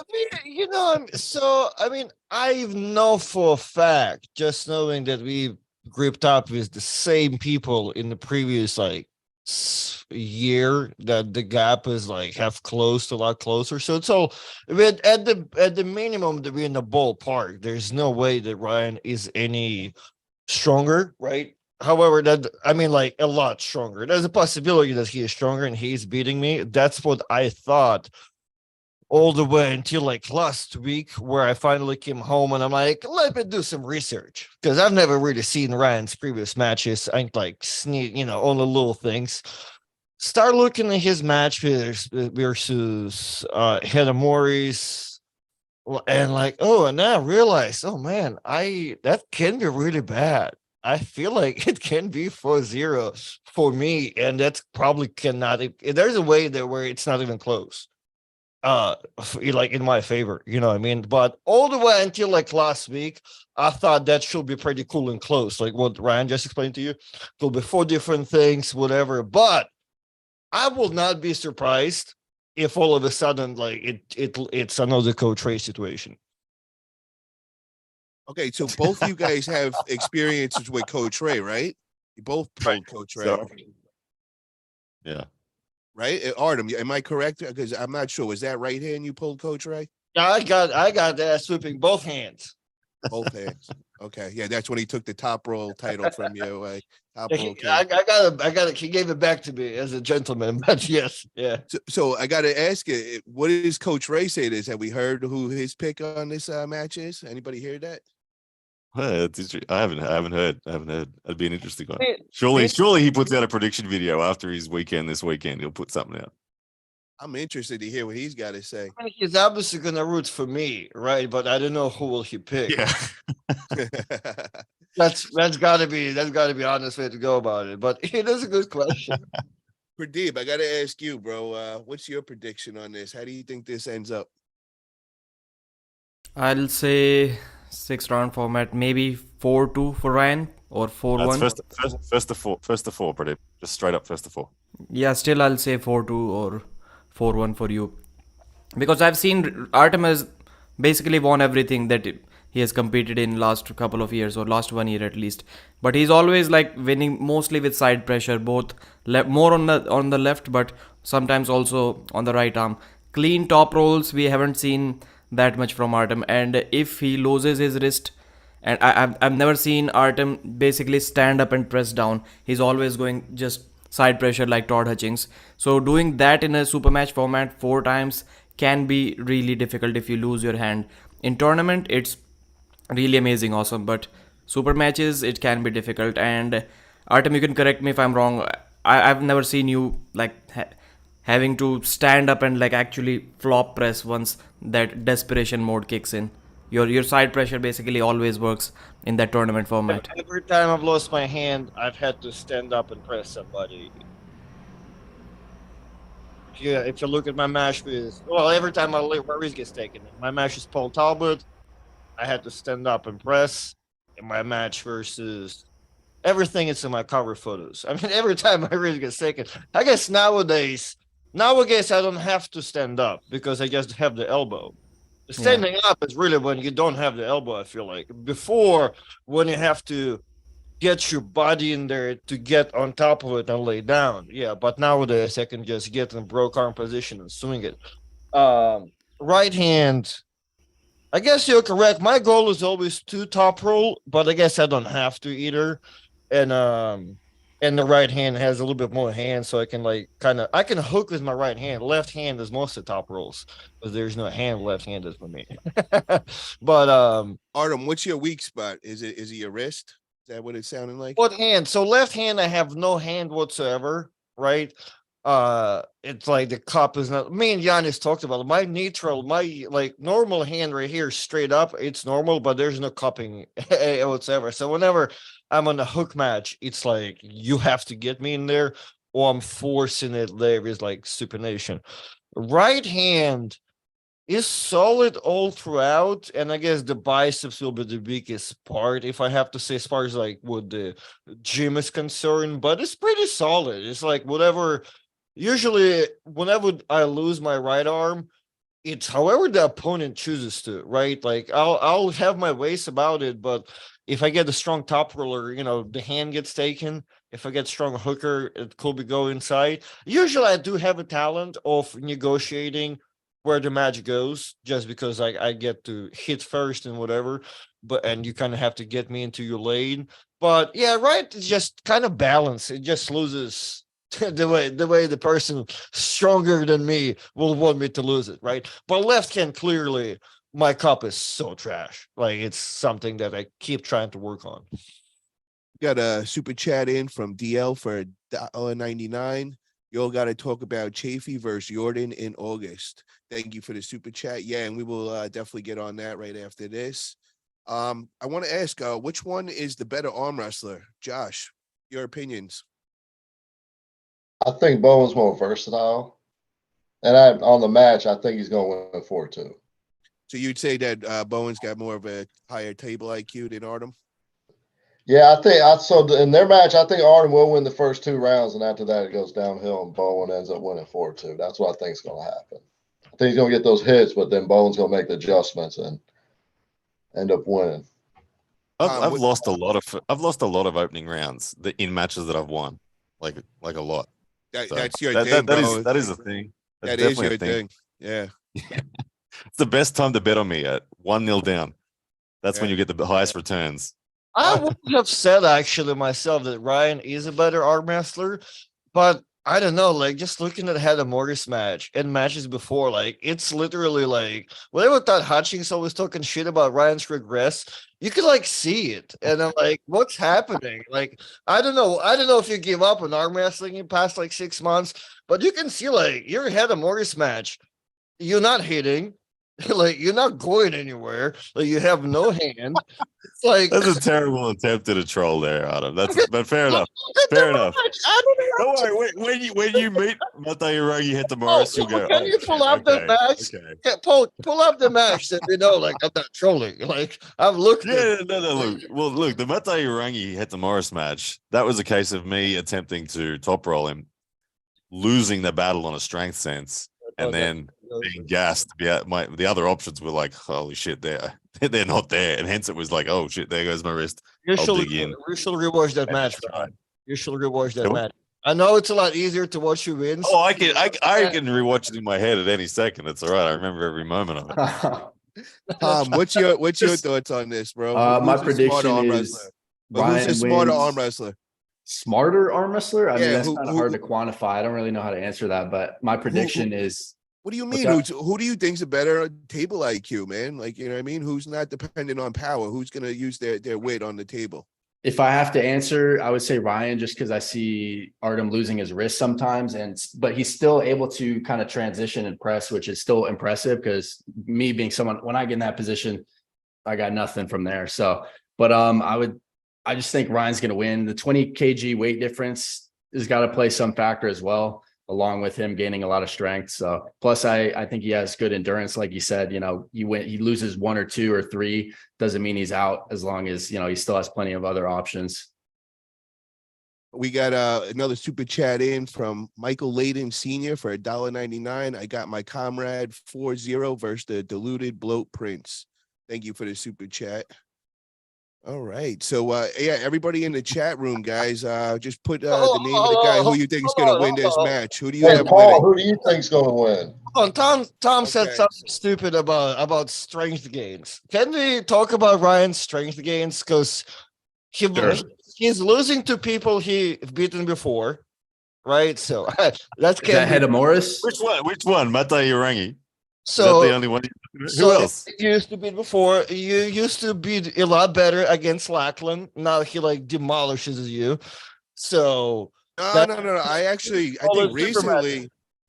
I mean, I know for a fact, just knowing that we grouped up with the same people in the previous year, that the gap is have closed a lot closer. So it's all at the minimum to be in the ballpark. There's no way that Ryan is any stronger, right? However, a lot stronger. There's a possibility that he is stronger and he's beating me. That's what I thought all the way until last week, where I finally came home and I'm like, let me do some research, because I've never really seen Ryan's previous matches. I sneak, all the little things. Start looking at his match versus Hedamori's, and and now I realize, oh man, that can be really bad. I feel like it can be 4-0 for me, and that's probably cannot. There's a way there where it's not even close. In my favor, you know what I mean? But all the way until last week, I thought that should be pretty cool and close, like what Ryan just explained to you. Could be 4 different things, whatever. But I will not be surprised if all of a sudden it's another Coach Ray situation. Okay, so both you guys have experiences with Coach Ray, right? You both pulled Coach Ray. Yeah. Right? Artem, am I correct? Because I'm not sure. Was that right hand you pulled, Coach Ray? Yeah, I got that sweeping both hands. Both hands. Okay. Yeah, that's when he took the top roll title from you. Top roll king. I got it. He gave it back to me as a gentleman. But yes, yeah. So I got to ask you, what does Coach Ray say to this? Have we heard who his pick on this match is? Anybody hear that? I haven't heard. That'd be an interesting one. Surely he puts out a prediction video after his weekend this weekend. He'll put something out. I'm interested to hear what he's got to say. I mean, he's obviously gonna root for me, right? But I don't know who will he pick. Yeah. that's gotta be the honest way to go about it. But it is a good question. Pradeep, I gotta ask you, bro. What's your prediction on this? How do you think this ends up? I'll say 6-round format, maybe 4-2 for Ryan or 4-1. First to four, Pradeep. Just straight up first to 4. Yeah, still I'll say 4-2 or 4-1 for you, because I've seen Artem has basically won everything that he has competed in last couple of years, or last 1 year at least. But he's always winning mostly with side pressure, both more on the left, but sometimes also on the right arm. Clean top rolls we haven't seen that much from Artem, and if he loses his wrist, and I've never seen Artem basically stand up and press down. He's always going just side pressure like Todd Hutchings. So doing that in a super match format 4 times can be really difficult if you lose your hand. In tournament, it's really amazing, awesome, but super matches, it can be difficult. And Artem, you can correct me if I'm wrong. I've never seen you having to stand up and actually flop press once that desperation mode kicks in. Your side pressure basically always works in that tournament format. Every time I've lost my hand, I've had to stand up and press somebody. Yeah, if you look at my match every time my risk gets taken, my match is Paul Talbot, I had to stand up and press. In my match versus everything, it's in my cover photos. I mean, every time my risk gets taken, I guess nowadays I don't have to stand up because I just have the elbow. Standing up is really when you don't have the elbow, I feel like. Before, when you have to get your body in there to get on top of it and lay down. Yeah, but nowadays I can just get in broke arm position and swing it. Right hand, I guess you're correct. My goal is always to top roll, but I guess I don't have to either. And the right hand has a little bit more hand, so I can I can hook with my right hand. Left hand is most of the top rolls, because there's no hand left-handed for me. But Artem, what's your weak spot? Is it your wrist? Is that what it's sounding like? What hand? So left hand, I have no hand whatsoever, right? It's like the cup is not. Me and Giannis talked about it. My neutral, my normal hand right here, straight up, it's normal, but there's no cupping whatsoever. So whenever I'm on a hook match, it's you have to get me in there, or I'm forcing it there is supination. Right hand is solid all throughout, and I guess the biceps will be the biggest part, if I have to say, as far as like what the gym is concerned. But it's pretty solid. It's like whatever. Usually, whenever I lose my right arm, it's however the opponent chooses to, right? Like I'll have my ways about it, but if I get a strong top roller, the hand gets taken. If I get strong hooker, it could be go inside. Usually I do have a talent of negotiating where the match goes, just because I get to hit first and whatever, and you kind of have to get me into your lane. But yeah, right, it's just kind of balance. It just loses the way the person stronger than me will want me to lose it, right? But left hand, clearly my cup is so trash. Like, it's something that I keep trying to work on. Got a super chat in from DL for $1.99. You all got to talk about Chafee versus Jordan in August. Thank you for the super chat. Yeah, and we will definitely get on that right after this. I want to ask, which one is the better arm wrestler? Josh, your opinions. I think Bowen's more versatile. And on the match, I think he's going to win 4-2. So you'd say that Bowen's got more of a higher table IQ than Artem? Yeah, in their match, I think Artem will win the first 2 rounds, and after that, it goes downhill, and Bowen ends up winning 4-2. That's what I think is going to happen. I think he's going to get those hits, but then Bowen's going to make the adjustments and end up winning. I've lost a lot of opening rounds in matches that I've won, like a lot. That's your thing, bro. That is a thing. That is your thing. Yeah. It's the best time to bet on me at 1-0 down. That's when you get the highest returns. I would have said actually myself that Ryan is a better arm wrestler, but I don't know, like just looking at Heather Morris match and matches before, like it's literally like whenever Todd Hutchings was talking shit about Ryan's regress, you could like see it. And I'm like, what's happening? Like, I don't know if you give up on arm wrestling in past like 6 months, but you can see like your Heather Morris match, you're not hitting. Like, you're not going anywhere. Like, you have no hand. It's like, that's a terrible attempt at a troll there, Adam. But fair enough. Fair enough. Don't worry. When you meet Matairagi hit the Morris, you'll go. Can you pull up the match? Okay. Pull up the match that we know. Like, I'm not trolling. Like, I've looked. Yeah, no. Look. The Matairagi hit the Morris match. That was a case of me attempting to top roll him, losing the battle on a strength sense, and then being gassed. Yeah, the other options were like, holy shit, they're not there, and hence it was like, oh shit, there goes my wrist. You should rewatch that match. You should rewatch that match. I know it's a lot easier to watch you win. Oh, I can rewatch it in my head at any second. It's all right. I remember every moment of it. Tom, what's your thoughts on this, bro? My prediction is who's a smarter arm wrestler? Smarter arm wrestler? I mean, that's kind of hard to quantify. I don't really know how to answer that, but my prediction is. What do you mean? Who do you think's a better table IQ, man? Like, you know what I mean? Who's not dependent on power? Who's going to use their weight on the table? If I have to answer, I would say Ryan, just because I see Artem losing his wrist sometimes, but he's still able to kind of transition and press, which is still impressive because me being someone, when I get in that position, I got nothing from there. So, but I just think Ryan's going to win. The 20 kg weight difference has got to play some factor as well, along with him gaining a lot of strength. So plus I think he has good endurance. Like you said, he loses 1 or 2 or 3, doesn't mean he's out, as long as, he still has plenty of other options. We got another super chat in from Michael Layden Sr. for $1.99. I got my comrade 4-0 versus the diluted bloat Prince. Thank you for the super chat. All right. So, everybody in the chat room, guys, just put the name of the guy who you think is going to win this match. Who do you have Paul, who do you think is going to win? Tom said something stupid about strength gains. Can we talk about Ryan's strength gains? Because he's losing to people he's beaten before, right? So that's ahead of Morris. Which one? Mata Irangi. So is that the only one? Who else? You used to beat before. You used to beat a lot better against Lackland. Now he like demolishes you. So no.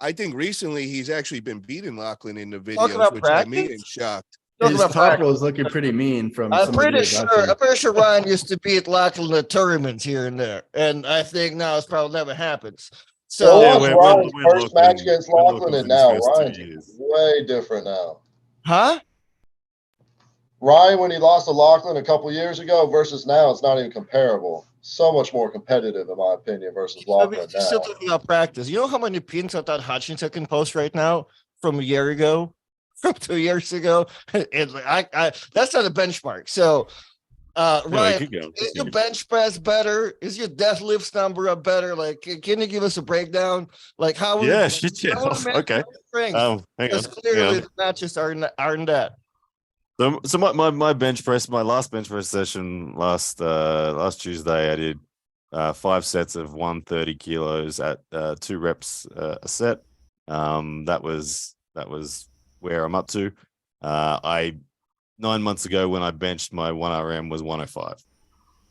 I think recently he's actually been beating Lackland in the videos, which had me in shock. His top was looking pretty mean from. I'm pretty sure Ryan used to beat Lackland at tournaments here and there, and I think now it's probably never happens. So Ryan's first match against Laughlin, and now Ryan's way different now. Huh? Ryan, when he lost to Lachlan a couple years ago versus now, it's not even comparable. So much more competitive, in my opinion, versus Lachlan You're still now. talking about practice. You know how many pins I thought Hutchinson can post right now from a year ago, from 2 years ago? That's not a benchmark. So, Ryan, keep going. is your bench press better? Is your deadlifts number up better? Like, can you give us a breakdown? Like, how? Yeah, shit, yeah. Okay. Hang Hang clearly on. the matches aren't that. So my bench press, my last bench press session last Tuesday, I did 5 sets of 130 kilos at 2 reps a set. That was where I'm up to. 9 months ago when I benched, my 1RM was 105.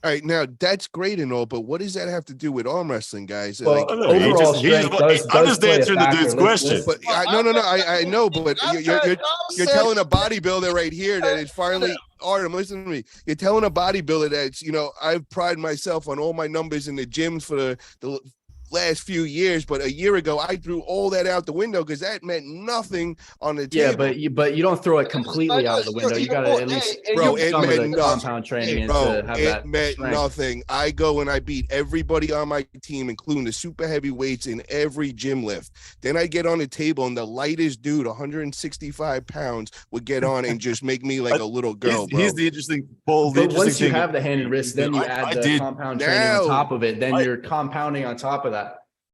All right, now that's great and all, but what does that have to do with arm wrestling, guys? Well, Like, overall strength I'm just play a answering the factor. dude's question. but I know, but you're telling a bodybuilder right here that is finally Artem. Listen to me. You're telling a bodybuilder that's I've prided myself on all my numbers in the gyms for the last few years, but a year ago I threw all that out the window because that meant nothing on the table. Yeah, but you don't throw it completely out the window. You got to at least bro, put some of the compound training in to have it that meant strength. nothing. I go and I beat everybody on my team, including the super heavyweights in every gym lift. Then I get on the table and the lightest dude, 165 pounds, would get on and just make me like a little girl, bro. Here's the interesting, Paul. But once you have the hand and wrist, then you add the compound training on top of it. Then you're compounding on top of that.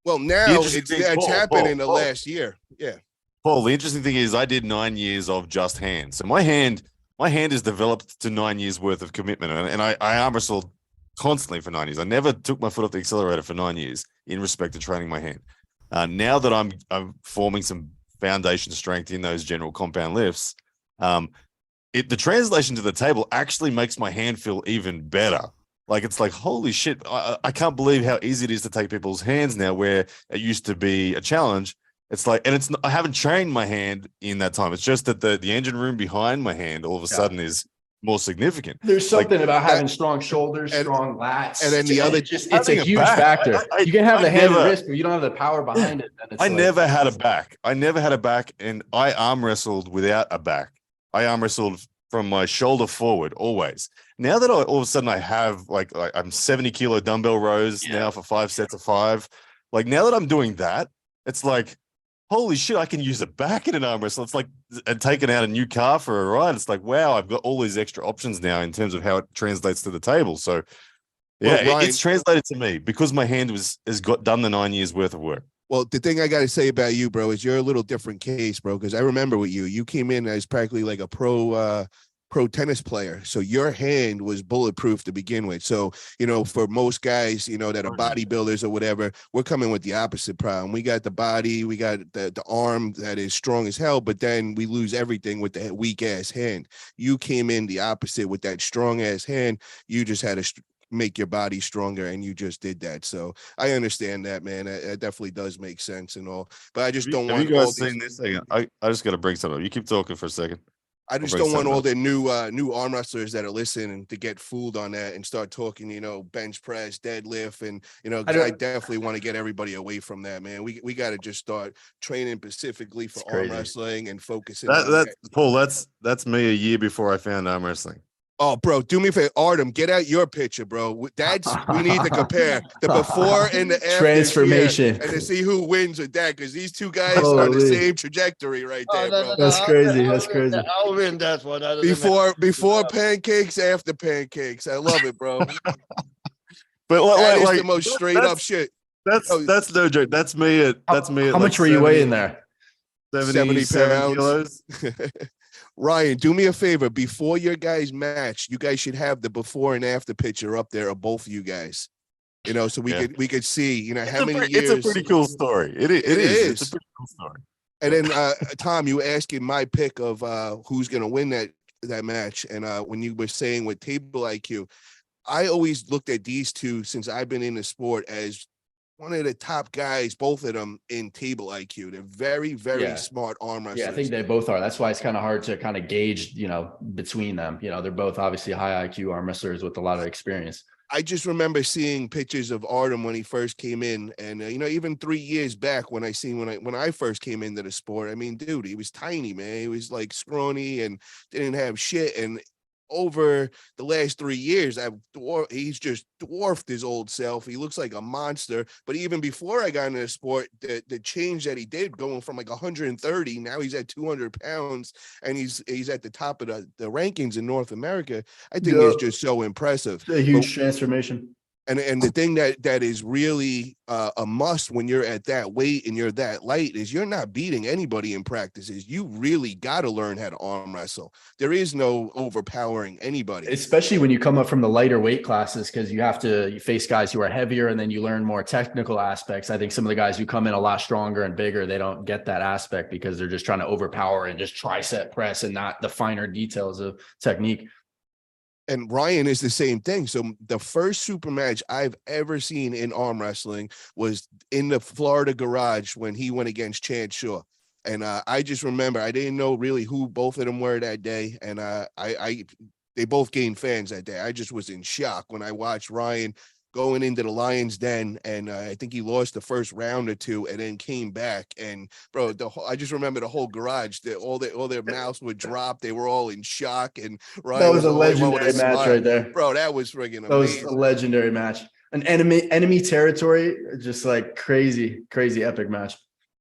Well, now that's happened in the last year. Yeah. Paul, the interesting thing is I did 9 years of just hands. So my hand is developed to 9 years worth of commitment. And I arm wrestled constantly for 9 years. I never took my foot off the accelerator for 9 years in respect to training my hand. Now that I'm forming some foundation strength in those general compound lifts, the translation to the table actually makes my hand feel even better. Like, it's like, holy shit, I can't believe how easy it is to take people's hands now, where it used to be a challenge. It's like, and I haven't trained my hand in that time. It's just that the engine room behind my hand all of a sudden is more significant. There's something about having strong shoulders, strong lats. And then the other, it's a huge factor. You can have the hand and wrist, but you don't have the power behind it. I never had a back. And I arm wrestled without a back. I arm wrestled from my shoulder forward always. Now that all of a sudden I have like I'm 70 kilo dumbbell rows now for 5 sets of 5. Like, now that I'm doing that, it's like, holy shit, I can use a back in an arm wrestle. It's like taking out a new car for a ride. It's like, wow, I've got all these extra options now in terms of how it translates to the table. So yeah, well, Ryan, it's translated to me because my hand has done the 9 years worth of work. Well, the thing I got to say about you, bro, is you're a little different case, bro, because I remember with you came in as practically like a pro tennis player. So your hand was bulletproof to begin with. So, for most guys, that are bodybuilders or whatever, we're coming with the opposite problem. We got the body, we got the arm that is strong as hell, but then we lose everything with the weak ass hand. You came in the opposite with that strong ass hand. You just had to make your body stronger, and you just did that. So I understand that, man. It definitely does make sense and all, but I just don't want. You guys seen this thing? I just got to bring something up. You keep talking for a second. I just don't want all the new arm wrestlers that are listening to get fooled on that and start talking, bench press, deadlift, and I definitely want to get everybody away from that, man. We got to just start training specifically for arm wrestling and focusing. Paul, that's me a year before I found arm wrestling. Oh, bro, do me a favor, Artem, get out your picture, bro. We need to compare the before and the after transformation, and to see who wins with that, because these two guys are on the same trajectory right there, bro. That's crazy. That's crazy. I'll win that one. Before pancakes, after pancakes. I love it, bro. But that is the most straight up shit. That's no joke. That's me. How much were you weighing there? 70 pounds. Kilos. Ryan, do me a favor. Before your guys match, you guys should have the before and after picture up there of both of you guys. So we could see, how many years. It's a pretty cool story. It is. It's a pretty cool story. And then Tom, you were asking my pick of who's gonna win that match. And when you were saying with table IQ, I always looked at these two since I've been in the sport as one of the top guys, both of them in table IQ. They're very, very smart arm wrestlers. Yeah, I think they both are. That's why it's kind of hard to kind of gauge, between them. They're both obviously high IQ arm wrestlers with a lot of experience. I just remember seeing pictures of Artem when he first came in, and even 3 years back when I first came into the sport. I mean, dude, he was tiny, man. He was like scrawny and didn't have shit. And over the last 3 years, he's just dwarfed his old self. He looks like a monster. But even before I got into the sport, the change that he did, going from like 130, now he's at 200 pounds, and he's at the top of the rankings in North America. I think is just so impressive. It's a huge transformation. And the thing that is really a must when you're at that weight and you're that light is you're not beating anybody in practices. You really got to learn how to arm wrestle. There is no overpowering anybody. Especially when you come up from the lighter weight classes, because you face guys who are heavier, and then you learn more technical aspects. I think some of the guys who come in a lot stronger and bigger, they don't get that aspect because they're just trying to overpower and just tricep press and not the finer details of technique. And Ryan is the same thing. So the first super match I've ever seen in arm wrestling was in the Florida garage when he went against Chad Shaw. And I just remember I didn't know really who both of them were that day. And they both gained fans that day. I just was in shock when I watched Ryan going into the Lions Den, and I think he lost the first round or two, and then came back. And bro, I just remember the whole garage. All their mouths would drop. They were all in shock. And Ryan That was a legendary match right there, bro. That was friggin' amazing. That was a legendary match. An enemy territory, just like crazy epic match.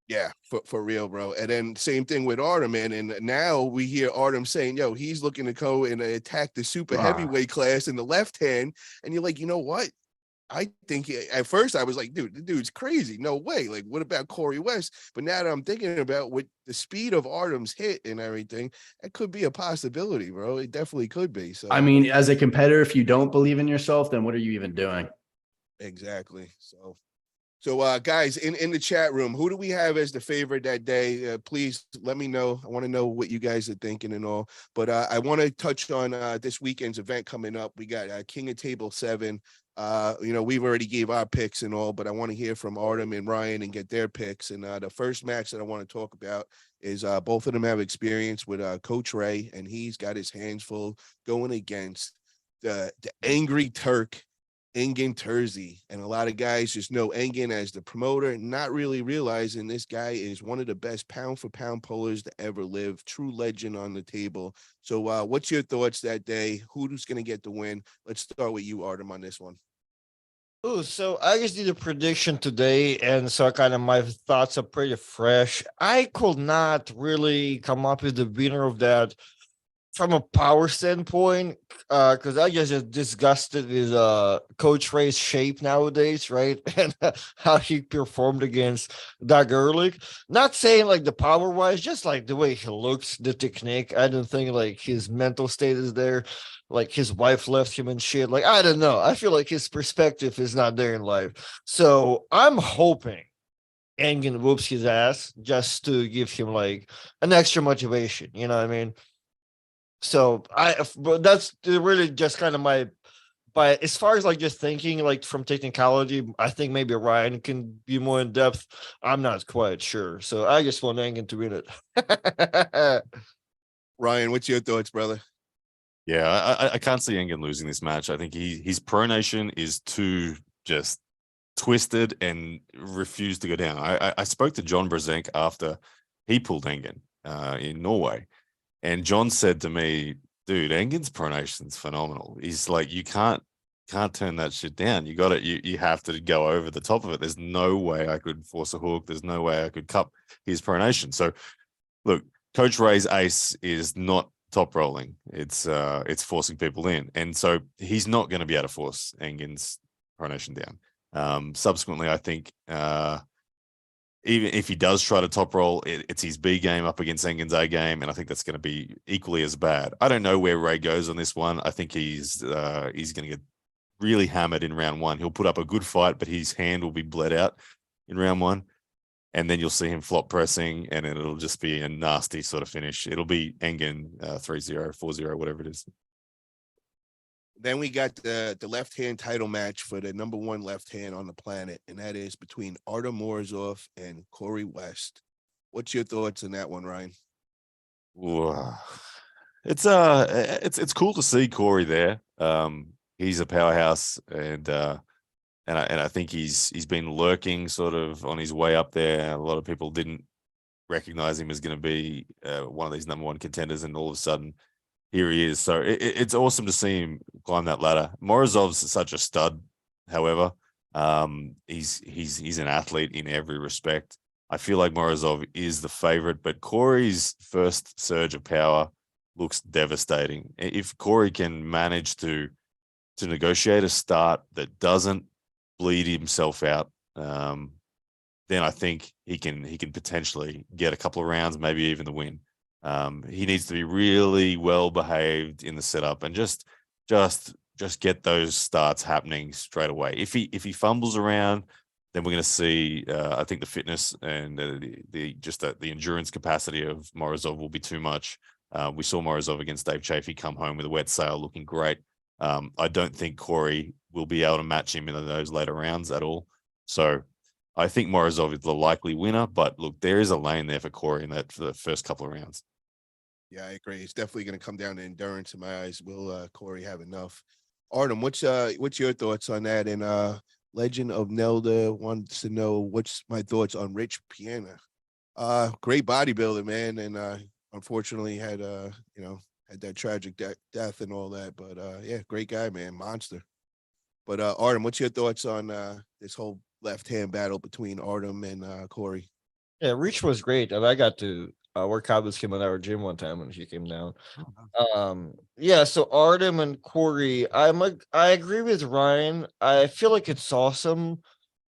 Yeah, for real, bro. And then same thing with Artem, man. And now we hear Artem saying, yo, he's looking to go and attack the super heavyweight class in the left hand. And you're like, you know what? I think at first I was like, dude, the dude's crazy. No way. Like, what about Corey West? But now that I'm thinking about with the speed of Artem's hit and everything, that could be a possibility, bro. It definitely could be. So, I mean, as a competitor, if you don't believe in yourself, then what are you even doing? Exactly. So guys, in the chat room, who do we have as the favorite that day? Please let me know. I want to know what you guys are thinking and all. But I want to touch on this weekend's event coming up. We got King of Table 7. We've already gave our picks and all, but I want to hear from Artem and Ryan and get their picks. And the first match that I want to talk about is both of them have experience with Coach Ray, and he's got his hands full going against the Angry Turk, Engin Terzi. And a lot of guys just know Engin as the promoter, not really realizing this guy is one of the best pound for pound pullers to ever live, true legend on the table. So what's your thoughts that day? Who's going to get the win? Let's start with you, Artem, on this one. Oh, so I just did a prediction today, and so kind of my thoughts are pretty fresh. I could not really come up with the winner of that from a power standpoint, because I just disgusted with Coach Ray's shape nowadays, right? And how he performed against Doug Ehrlich. Not saying like the power wise, just like the way he looks, the technique. I don't think like his mental state is there. Like his wife left him and shit. Like, I don't know. I feel like his perspective is not there in life. So I'm hoping Engin whoops his ass just to give him like an extra motivation. You know what I mean? So but that's really just kind of but as far as like just thinking like from technicality, I think maybe Ryan can be more in depth. I'm not quite sure. So I just want Engin to win it. Ryan, what's your thoughts, brother? Yeah, I can't see Engin losing this match. I think his pronation is too just twisted and refused to go down. I spoke to John Brzenk after he pulled Engin in Norway. And John said to me, dude, Engin's pronation's phenomenal. He's like, you can't turn that shit down. You have to go over the top of it. There's no way I could force a hook. There's no way I could cup his pronation. So look, Coach Ray's ace is not top rolling. It's forcing people in. And so he's not going to be able to force Engin's pronation down. Subsequently, I think even if he does try to top roll, it's his B game up against Engin's A game, and I think that's going to be equally as bad. I don't know where Ray goes on this one. I think he's going to get really hammered in round one. He'll put up a good fight, but his hand will be bled out in round one, and then you'll see him flop pressing, and it'll just be a nasty sort of finish. It'll be Engin 3-0, 4-0, whatever it is. Then we got the left-hand title match for the number one left hand on the planet, and that is between Artem Morozov and Corey West. What's your thoughts on that one, Ryan? It's cool to see Corey there. he's a powerhouse, and I think he's been lurking sort of on his way up there. A lot of people didn't recognize him as going to be one of these number one contenders, and all of a sudden here he is. So it's awesome to see him climb that ladder. Morozov's such a stud, however. He's an athlete in every respect. I feel like Morozov is the favorite, but Corey's first surge of power looks devastating. If Corey can manage to negotiate a start that doesn't bleed himself out, then I think he can potentially get a couple of rounds, maybe even the win. He needs to be really well behaved in the setup and just get those starts happening straight away. If he fumbles around, then we're going to see. I think the fitness and the endurance capacity of Morozov will be too much. We saw Morozov against Dave Chafee come home with a wet sail, looking great. I don't think Corey will be able to match him in those later rounds at all. So I think Morozov is the likely winner. But look, there is a lane there for Corey for the first couple of rounds. Yeah, I agree. It's definitely going to come down to endurance in my eyes. Will Corey have enough? Artem, what's your thoughts on that? And Legend of Nelda wants to know what's my thoughts on Rich Piana. Great bodybuilder, man, and unfortunately had that tragic death and all that. But yeah, great guy, man, monster. But Artem, what's your thoughts on this whole left-hand battle between Artem and Corey? Yeah, Rich was great. And I got to work out with him at our gym one time when he came down. Yeah, so Artem and Corey, I agree with Ryan. I feel like it's awesome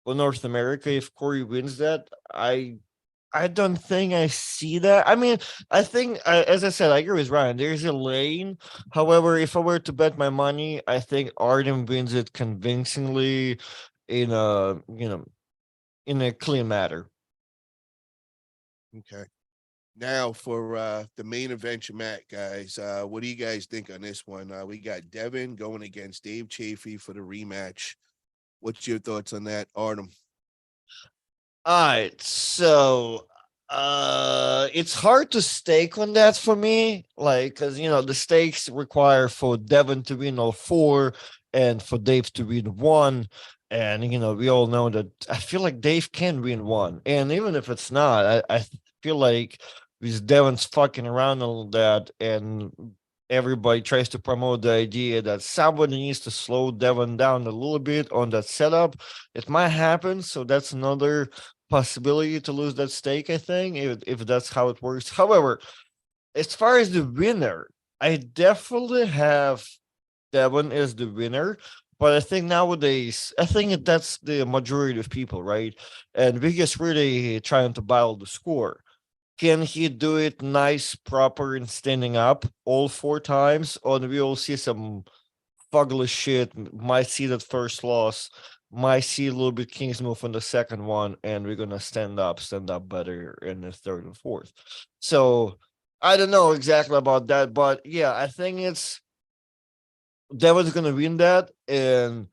for North America if Corey wins that. I don't think I see that. I mean, I think, as I said, I agree with Ryan. There's a lane. However, if I were to bet my money, I think Artem wins it convincingly in a clean matter. Okay. Now for the main event, Matt, guys. What do you guys think on this one? We got Devin going against Dave Chafee for the rematch. What's your thoughts on that, Artem? All right, so it's hard to stake on that for me, like, because the stakes require for Devin to win all four and for Dave to win one, and we all know that I feel like Dave can win one, and even if it's not, I feel like with Devin's fucking around all that, and everybody tries to promote the idea that somebody needs to slow Devin down a little bit on that setup, it might happen. So that's another possibility to lose that stake, I think, if that's how it works. However, as far as the winner, I definitely have Devin as the winner. But I think nowadays, that's the majority of people, right? And we're just really trying to battle the score. Can he do it nice, proper, and standing up all four times? Or we will see some fugly shit, might see that first loss, might see a little bit King's move on the second one, and we're gonna stand up better in the third and fourth. So I don't know exactly about that, but yeah, I think it's Devin's gonna win that, and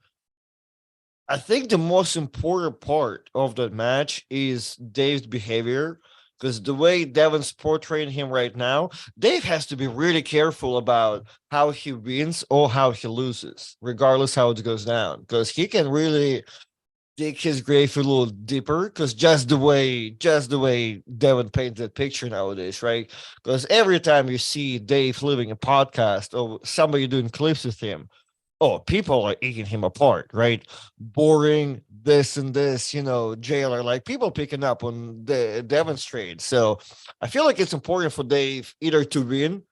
I think the most important part of that match is Dave's behavior. Because the way Devin's portraying him right now, Dave has to be really careful about how he wins or how he loses, regardless how it goes down. Because he can really dig his grave a little deeper. Because just the way Devin paints that picture nowadays, right? Because every time you see Dave living a podcast or somebody doing clips with him, people are eating him apart, right? Boring, this and this, jailer, like people picking up on the demonstrate. So I feel like it's important for Dave either to win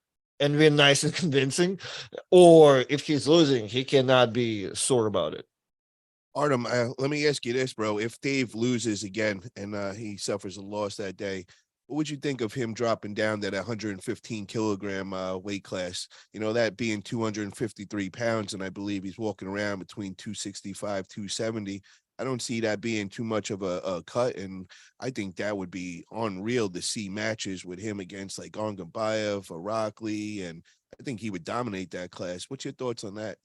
and win nice and convincing, or if he's losing, he cannot be sore about it. Artem, let me ask you this, bro. If Dave loses again and he suffers a loss that day, what would you think of him dropping down that 115 kilogram weight class? That being 253 pounds, and I believe he's walking around between 265, 270. I don't see that being too much of a cut, and I think that would be unreal to see matches with him against like Ongambayev or Rockley, and I think he would dominate that class. What's your thoughts on that?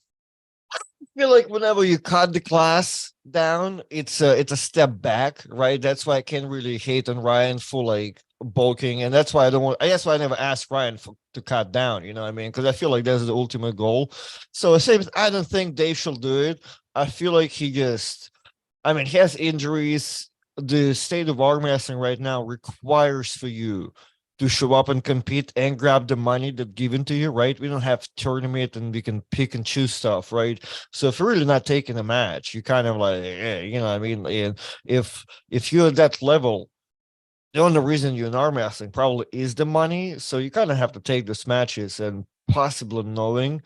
I feel like whenever you cut the class down, it's a step back, right? That's why I can't really hate on Ryan for like bulking, and that's why I don't want. That's why I never asked Ryan to cut down. You know what I mean? Because I feel like that's the ultimate goal. So same. I don't think Dave shall do it. I feel like he just. I mean, he has injuries. The state of arm wrestling right now requires for you to show up and compete and grab the money that's given to you, right? We don't have tournament and we can pick and choose stuff, right? So if you're really not taking a match, you kind of like, you know what I mean? And if you're at that level, the only reason you're in arm wrestling probably is the money. So you kind of have to take those matches and possibly knowing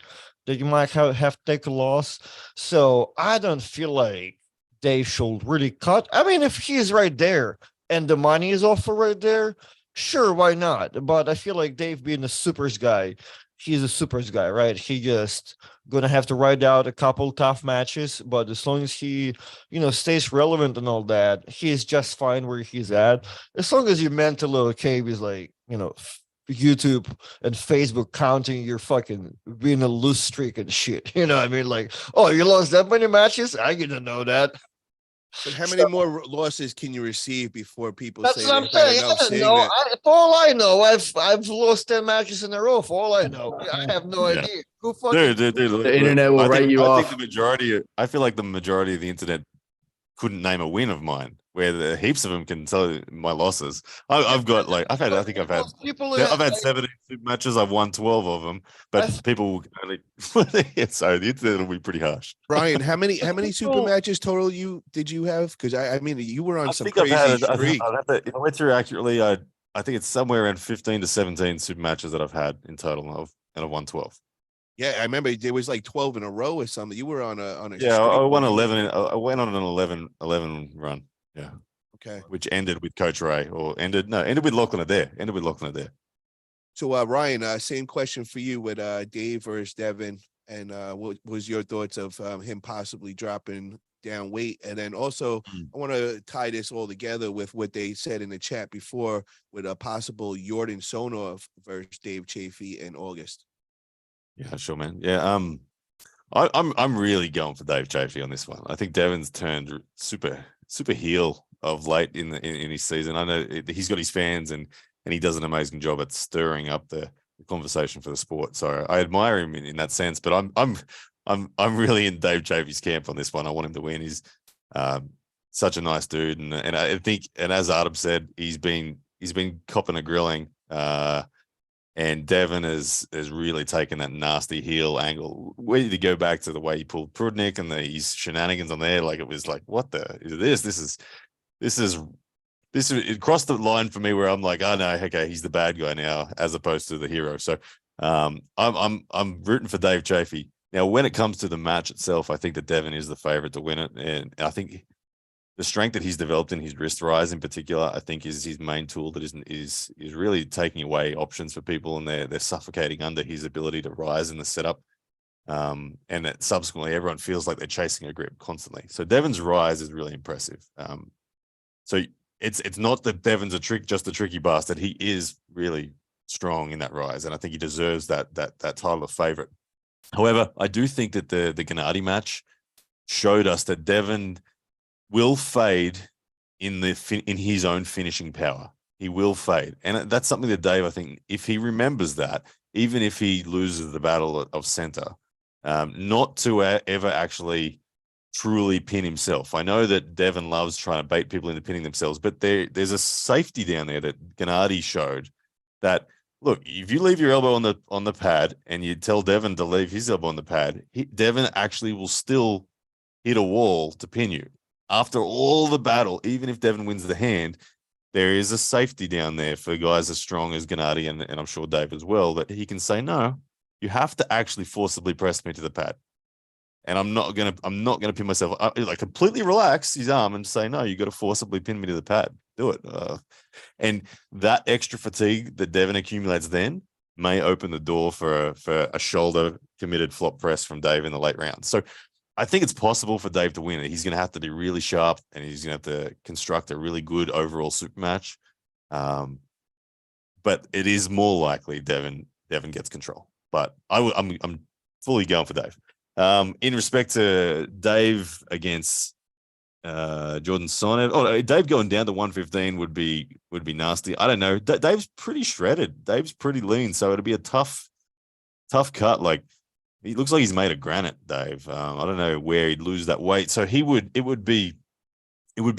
that you might have to take a loss. So I don't feel like they should really cut. I mean, if he's right there and the money is offered right there, sure, why not? But I feel like Dave being a supers guy, he's a supers guy, right? He just gonna have to ride out a couple tough matches, but as long as he, stays relevant and all that, he's just fine where he's at. As long as you're mentally okay with like, YouTube and Facebook counting your fucking being a loose streak and shit. You know what I mean? Like, oh, you lost that many matches? I didn't know that. But how many more losses can you receive before people That's say what I'm they've had saying. enough I don't seeing know. that? For all I know, I've lost 10 matches in a row. For all I know, I have no Yeah. idea. Who fucking Dude, look, The internet will write you I off. think I feel like the majority of the internet couldn't name a win of mine, where the heaps of them can tell you my losses. I've got like I think I've had people? I've had 17 matches. I've won 12 of them, but people can only. So the internet will be pretty harsh. Brian, how many super People- matches total did you have? Because I mean you were on I some think I've crazy had. streak. If I went through accurately, I think it's somewhere around 15 to 17 super matches that I've had in total and I've won 12. Yeah, I remember there was like 12 in a row or something. You were on a Yeah, streak I won where you- 11. I went on an 11 run. Yeah. Okay. Which ended with Coach Ray, ended with Lachlan Adair. So Ryan, same question for you with Dave versus Devin, and what was your thoughts of him possibly dropping down weight? And then also I want to tie this all together with what they said in the chat before with a possible Jordan Sonov versus Dave Chafee in August. Yeah, sure, man. Yeah, I'm really going for Dave Chafee on this one. I think Devin's turned super heel of late in his season. I know he's got his fans and he does an amazing job at stirring up the conversation for the sport. So I admire him in that sense. But I'm really in Dave Chafee's camp on this one. I want him to win. He's such a nice dude, and I think, and as Artem said, he's been copping a grilling. And Devin has really taken that nasty heel angle. Where did he go back to the way he pulled Prudnik and his shenanigans on there? Like it was like, what the is this? This is it crossed the line for me where I'm like, oh no, okay, he's the bad guy now as opposed to the hero. So I'm rooting for Dave Chafee. Now, when it comes to the match itself, I think that Devin is the favorite to win it, and I think the strength that he's developed in his wrist rise in particular, I think is his main tool that is really taking away options for people, and they're suffocating under his ability to rise in the setup. And that subsequently everyone feels like they're chasing a grip constantly. So Devin's rise is really impressive. So it's not that Devin's just a tricky bastard. He is really strong in that rise, and I think he deserves that title of favorite. However, I do think that the Gennady match showed us that Devin will fade in his own finishing power. He will fade. And that's something that Dave, I think, if he remembers that, even if he loses the battle of center, not to ever actually truly pin himself. I know that Devin loves trying to bait people into pinning themselves, but there's a safety down there that Gennady showed that, look, if you leave your elbow on the pad and you tell Devin to leave his elbow on the pad, Devin actually will still hit a wall to pin you. After all the battle, even if Devin wins the hand, there is a safety down there for guys as strong as Gennady and I'm sure Dave as well, that he can say, no, you have to actually forcibly press me to the pad. And I'm not gonna pin myself. Like completely relax his arm and say, no, you got to forcibly pin me to the pad. Do it. And that extra fatigue that Devin accumulates then may open the door for a shoulder committed flop press from Dave in the late round. So I think it's possible for Dave to win it. He's going to have to be really sharp, and he's going to have to construct a really good overall super match. But it is more likely Devin gets control. But I'm fully going for Dave. In respect to Dave against Jordan Sonev, Dave going down to 115 would be would be nasty. I don't know. Dave's pretty shredded. Dave's pretty lean, so it'd be a tough cut. Like he looks like he's made of granite, Dave. I don't know where he'd lose that weight. So it would be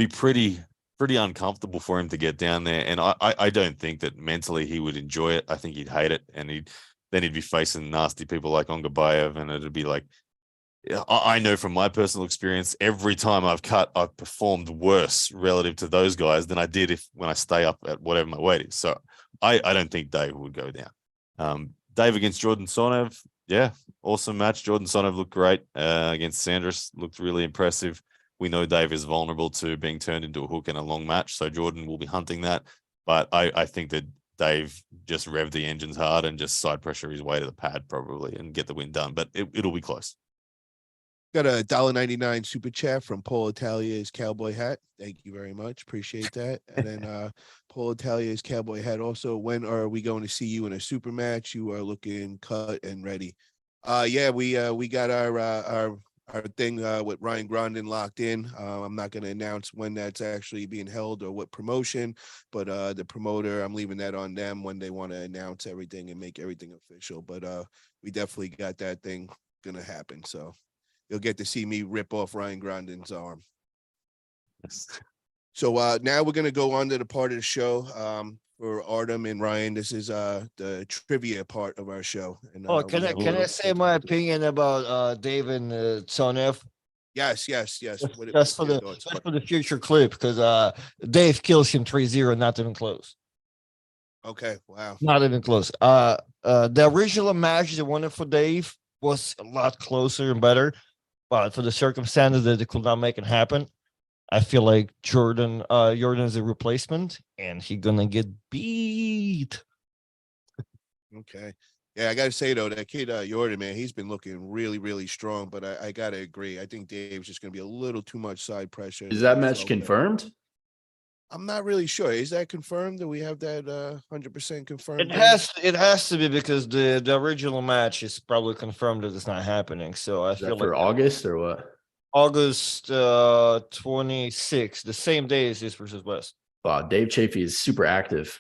pretty uncomfortable for him to get down there. And I don't think that mentally he would enjoy it. I think he'd hate it, and he'd be facing nasty people like Ongabayev, and it'd be like, I know from my personal experience, every time I've performed worse relative to those guys than I did when I stay up at whatever my weight is. So I don't think Dave would go down. Dave against Jordan Sonev, yeah, awesome match. Jordan Sonev looked great against Sanders, looked really impressive. We know Dave is vulnerable to being turned into a hook in a long match, so Jordan will be hunting that. But I think that Dave just rev the engines hard and just side pressure his way to the pad probably and get the win done. But it'll be close. Got a $1.99 super chat from Paul Italia's cowboy hat. Thank you very much. Appreciate that. And then Paul Italia's cowboy hat also. When are we going to see you in a super match? You are looking cut and ready. Yeah, we got our thing with Ryan Grondin locked in. I'm not going to announce when that's actually being held or what promotion, but the promoter, I'm leaving that on them when they want to announce everything and make everything official. But we definitely got that thing going to happen. So you'll get to see me rip off Ryan Grondin's arm. Yes. So now we're going to go on to the part of the show for Artem and Ryan. This is the trivia part of our show. And, can I say my opinion about Dave and Sonev? Yes. Just for the future clip, because Dave kills him 3-0, not even close. Okay, wow. Not even close. The original match, the one for Dave, was a lot closer and better. But for the circumstances that they could not make it happen, I feel like Jordan is a replacement, and he's gonna get beat. Okay. Yeah, I gotta say though, that kid Jordan, man, he's been looking really, really strong. But I gotta agree. I think Dave's just gonna be a little too much side pressure. Is that match confirmed? I'm not really sure. Is that confirmed? Do we have that 100% confirmed? It has to be, because the original match is probably confirmed that it's not happening. So I feel for like August or what? August 26th, the same day as East versus West. Wow, Dave Chafee is super active.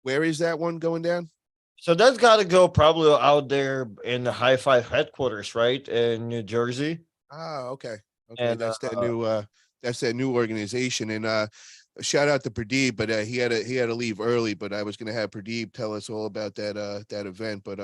Where is that one going down? So that's got to go probably out there in the High Five headquarters, right, in New Jersey. Okay. And, that's that new organization. And shout out to Pradeep, but he had to leave early. But I was gonna have Pradeep tell us all about that event. But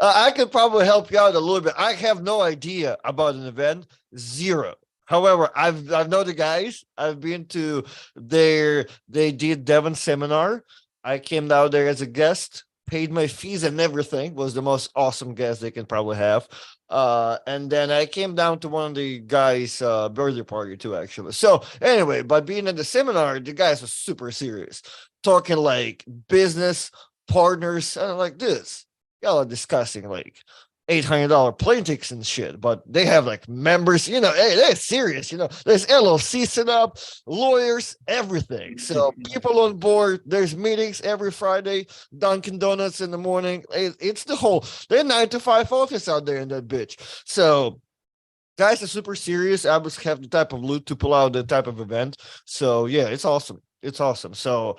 I could probably help you out a little bit. I have no idea about an event, zero. However, I've known the guys. I've been to they did Devon seminar. I came down there as a guest, paid my fees and everything. Was the most awesome guest they can probably have. And then I came down to one of the guys' birthday party too, actually. So anyway, by being at the seminar, the guys were super serious, talking like business partners and like this. Y'all are discussing like $800 plane tickets and shit, but they have like members, hey, they're serious, there's LLC set up, lawyers, everything. So people on board, there's meetings every Friday, Dunkin' Donuts in the morning. It's the whole, they're 9 to 5 office out there in that bitch. So guys are super serious. I must have the type of loot to pull out the type of event. So yeah, it's awesome. So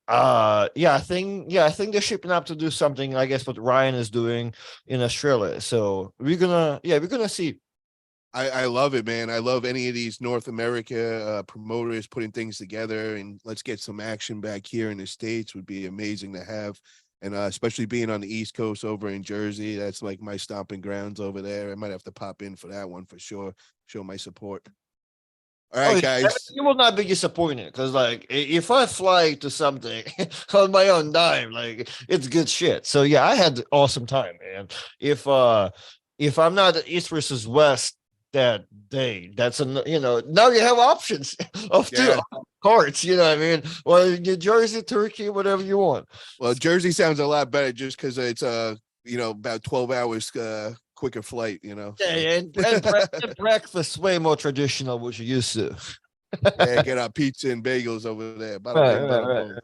I think they're shipping up to do something, I guess, what Ryan is doing in Australia. So we're gonna see. I love it, man. I love any of these North America promoters putting things together, and let's get some action back here in the States would be amazing to have. And especially being on the East Coast over in Jersey, that's like my stomping grounds over there. I might have to pop in for that one for sure. Show my support. All right, guys. You will not be disappointed, because like if I fly to something on my own dime, like it's good shit. So yeah, I had an awesome time, man. If I'm not at East versus West that day, that's now you have options of two cards. You know what I mean? Well, New Jersey, Turkey, whatever you want. Well, Jersey sounds a lot better just because it's about 12 hours quicker flight, Yeah, and breakfast way more traditional, which you used to. Yeah, get our pizza and bagels over there. Right.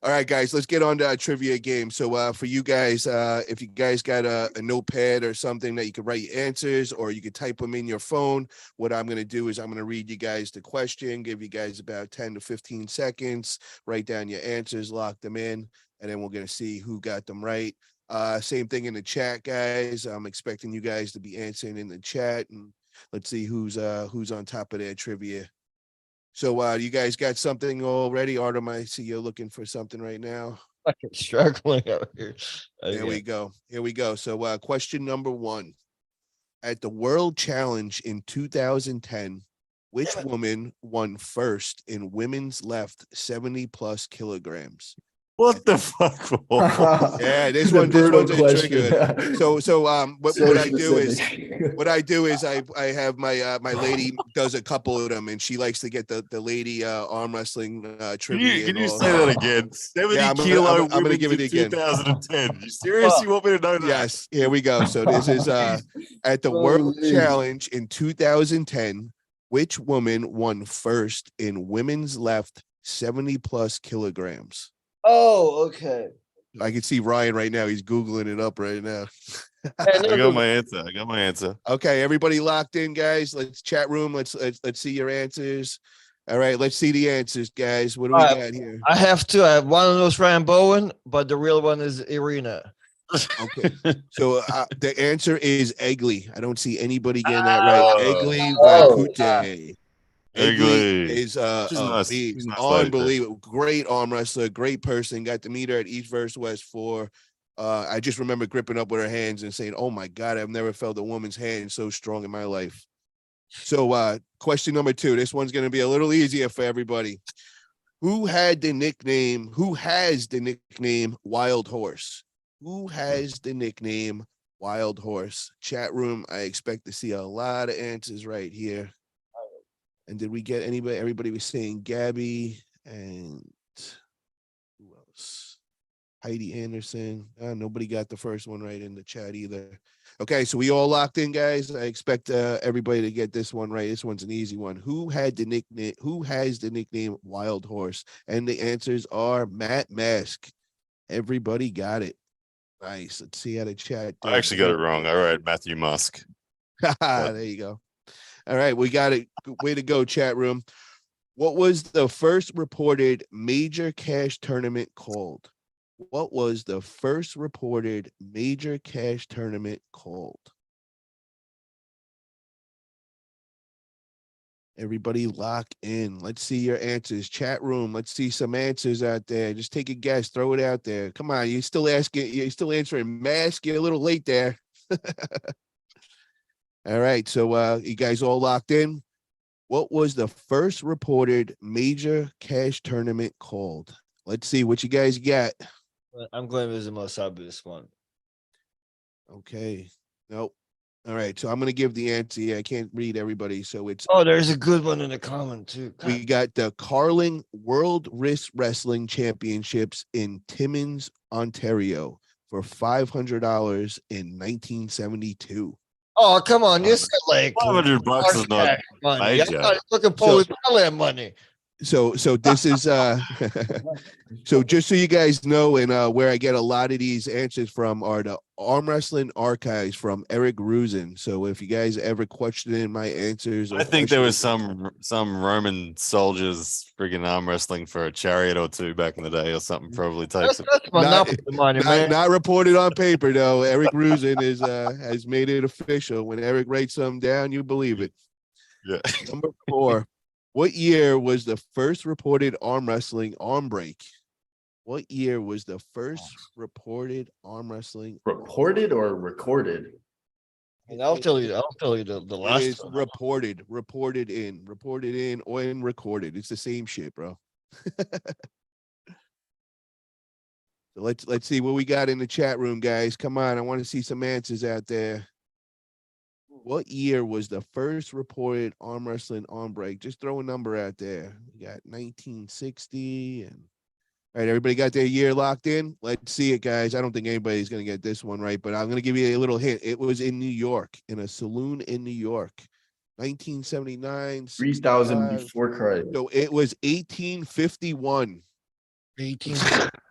All right, guys, let's get on to our trivia game. So for you guys, if you guys got a notepad or something that you could write your answers, or you could type them in your phone, what I'm going to do is I'm going to read you guys the question, give you guys about 10 to 15 seconds, write down your answers, lock them in, and then we're going to see who got them right. Same thing in the chat, guys. I'm expecting you guys to be answering in the chat, and let's see who's on top of their trivia. So you guys got something already? Artem, I see you're looking for something right now. Fucking struggling out here. There we go. Here we go. So question number 1. At the World Challenge in 2010, which woman won first in women's left 70 plus kilograms? What the fuck? Yeah, this The one's brutal a question. trigger. So what So I do is specific. what I do is I have my my lady does a couple of them, and she likes to get the lady arm wrestling trivia. Can and you all. say that again? 70 Yeah, I'm kilo gonna give it in again. 2010. You seriously want me to know that? Yes, here we go. So this is at the World Holy. Challenge in 2010, which woman won first in women's left 70 plus kilograms? Oh, okay. I can see Ryan right now. He's Googling it up right now. I got my answer. Okay, everybody locked in, guys. Let's chat room. Let's see your answers. All right, let's see the answers, guys. What do we All right. got here? I have two. I have one of those Ryan Bowen, but the real one is Irina. Okay, so the answer is Egli. I don't see anybody getting that right. Oh. Egli Oh. Vakute. Egli Egli. is She's nice. beast. She's a nice lady, too. Unbelievable. Great arm wrestler, great person. Got to meet her at East vs. West 4. I just remember gripping up with her hands and saying, "Oh my God, I've never felt a woman's hand so strong in my life." So question number 2. This one's going to be a little easier for everybody. Who has the nickname Wild Horse? Who has the nickname Wild Horse? Chat room, I expect to see a lot of answers right here. And did we get anybody? Everybody was saying Gabby, and who else? Heidi Anderson. Nobody got the first one right in the chat either. Okay, so we all locked in, guys. I expect everybody to get this one right. This one's an easy one. Who has the nickname Wild Horse? And the answers are Matt Mask. Everybody got it. Nice. Let's see how the chat did. I actually got it wrong. All right, Matthew Musk. There you go. All right, we got it. Way to go, chat room. What was the first reported major cash tournament called? What was the first reported major cash tournament called? Everybody lock in. Let's see your answers. Chat room. Let's see some answers out there. Just take a guess. Throw it out there. Come on. You're still answering Mask. You're a little late there. All right. So you guys all locked in? What was the first reported major cash tournament called? Let's see what you guys got. I'm going with the most obvious one. Okay. Nope. All right. So I'm going to give the answer. Yeah, I can't read everybody. So it's. Oh, there's a good one in the comment too. God. We got the Carling World Wrist Wrestling Championships in Timmins, Ontario for $500 in 1972. Oh, come on. You said like $500 is not money. major. I'm not looking for Thailand money. So this is so just so you guys know, and where I get a lot of these answers from are the Arm Wrestling Archives from Eric Rusin. So if you guys ever question my answers, or I think there was some Roman soldiers friggin' arm wrestling for a chariot or two back in the day or something. Probably takes it. That's monopoly money, man. not reported on paper though. Eric Rusin is has made it official. When Eric writes something down, you believe it. Yeah. Number 4. What year was the first reported arm wrestling arm break? What year was the first reported arm wrestling? Reported or recorded? And I'll tell you the last It is one. reported in, or in recorded. It's the same shit, bro. So let's see what we got in the chat room, guys. Come on, I want to see some answers out there. What year was the first reported arm wrestling arm break? Just throw a number out there. We got 1960. And all right, everybody got their year locked in? Let's see it, guys. I don't think anybody's going to get this one right, but I'm going to give you a little hint. It was in New York, in a saloon in New York. 1979. 3,000 before Christ. So it was 1851. 18.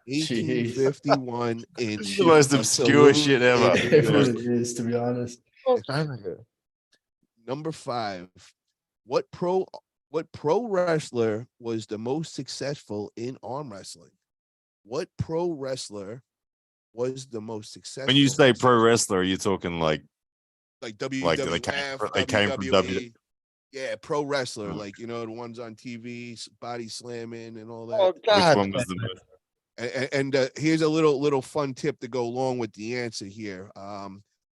1851 in This is the most a obscure saloon shit in ever. New It York. really is, to be honest. Long time ago. Number 5. What pro wrestler was the most successful in arm wrestling? What pro wrestler was the most successful? When you say pro wrestler, are you talking like WWF, they came from WWE? Yeah, pro wrestler, Oh. like the ones on TV, body slamming and all that. Oh, which God. one was the most? And here's a little fun tip to go along with the answer here.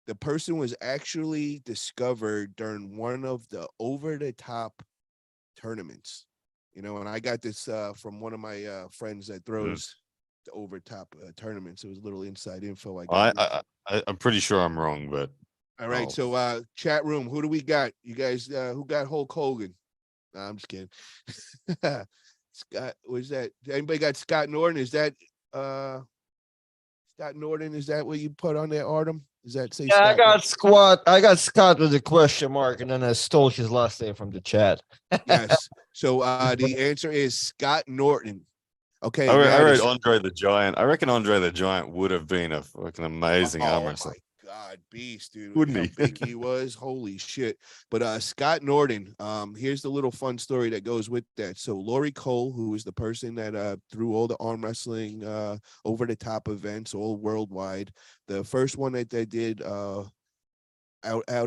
The person was actually discovered during one of the over-the-top tournaments. And I got this from one of my friends that throws the over-top tournaments. It was a little inside info. I'm pretty sure I'm wrong, but all right. So chat room, who do we got? You guys who got Hulk Hogan? Nah, I'm just kidding. Scott, was that anybody got Scott Norton? Is that Scott Norton? Is that what you put on there, Artem? Does that say Yeah, Scott I got Scott with a question mark, and then I stole his last name from the chat. Yes. So the answer is Scott Norton. Okay. I now read this- Andre the Giant. I reckon Andre the Giant would have been a fucking amazing arm wrestler. My God, beast, dude. Wouldn't How he? big he was. Holy shit. But Scott Norton, here's the little fun story that goes with that. So Laurie Cole, who was the person that threw all the arm wrestling over the top events all worldwide, the first one that they did out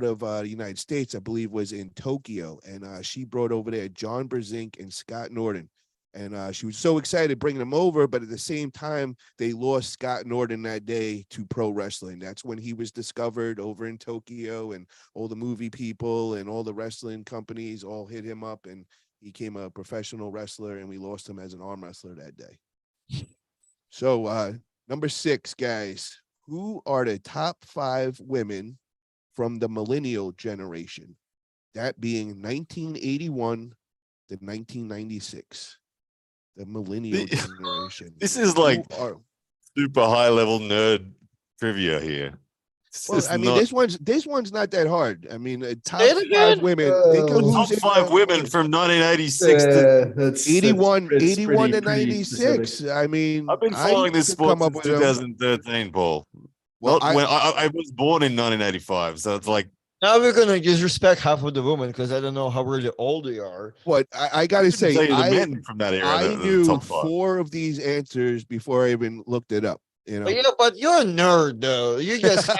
of the United States, I believe, was in Tokyo, and she brought over there John Brezink and Scott Norton. And she was so excited bringing them over, but at the same time, they lost Scott Norton that day to pro wrestling. That's when he was discovered over in Tokyo, and all the movie people and all the wrestling companies all hit him up, and he became a professional wrestler, and we lost him as an arm wrestler that day. So number 6, guys, who are the top 5 women from the millennial generation? That being 1981 to 1996. The millennial generation. This is like super high level nerd trivia here. Well, I mean, this one's not that hard. I mean, top Say it 5 again? women. Think of Top who's in 5 women from 1986 to That's 81 it's 81 to pretty 96. specific. I mean, I've been following this could sport come up since with them. 2013, Paul. Well, Not when I was born in 1985, so it's like Now we're gonna just respect half of the women because I don't know how really old they are. What I gotta couldn't tell say, you the men from that era. I the knew top 5. 4 of these answers before I even looked it up. But yeah, but you're a nerd though. You just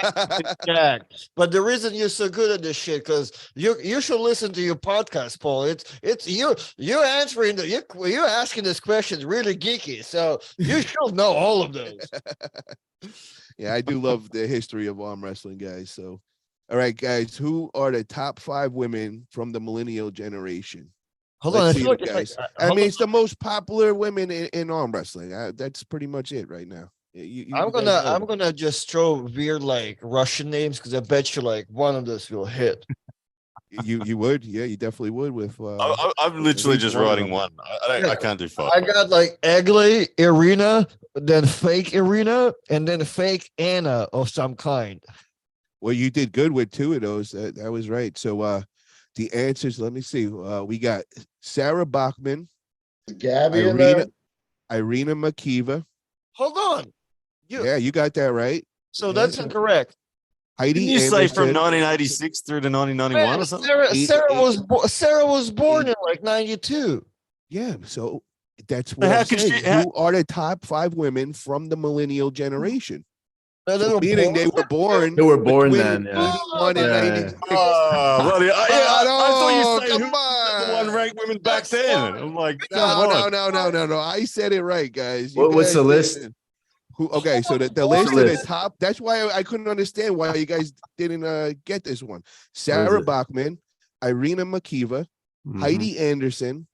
Jack. But the reason you're so good at this shit because you should listen to your podcast, Paul. It's you're answering you're asking this questions really geeky, so you should know all of those. Yeah, I do love the history of arm wrestling, guys. So, all right, guys, who are the top 5 women from the millennial generation? Hold on, I Let's see feel it, like guys. it's like, I mean, it's the most popular women in arm wrestling. That's pretty much it right now. I'm gonna just throw weird like Russian names because I bet you like one of those will hit. You would, yeah, you definitely would with. I'm literally least just one of writing them. one. I can't do 5. I got like Egley, Irina, then fake Irina, and then fake Anna of some kind. Well, you did good with 2 of those. That was right. So the answers, let me see. We got Sarah Bachman, Gabby in there. Irina Makiva. Hold on. Yeah, you got that right. So Yeah, that's so- incorrect. Heidi Didn't you say Anderson. from 1986 through to 1991 Man, or something? Sarah was born in like 92. Yeah, so that's what How I'm could saying. she- how- Who are the top 5 women from the millennial generation? No, So meaning they were born. They were born between then, yeah. 81 and Yeah. 96. Oh, bloody, I thought Oh, you said come who was the on. one ranked women back then. I'm like, No, come on. no. I said it right, guys. What's the list? Okay, so the list of the top. That's why I couldn't understand why you guys didn't get this one. Sarah it? Bachman, Irina Makiva, Mhm. Heidi Anderson,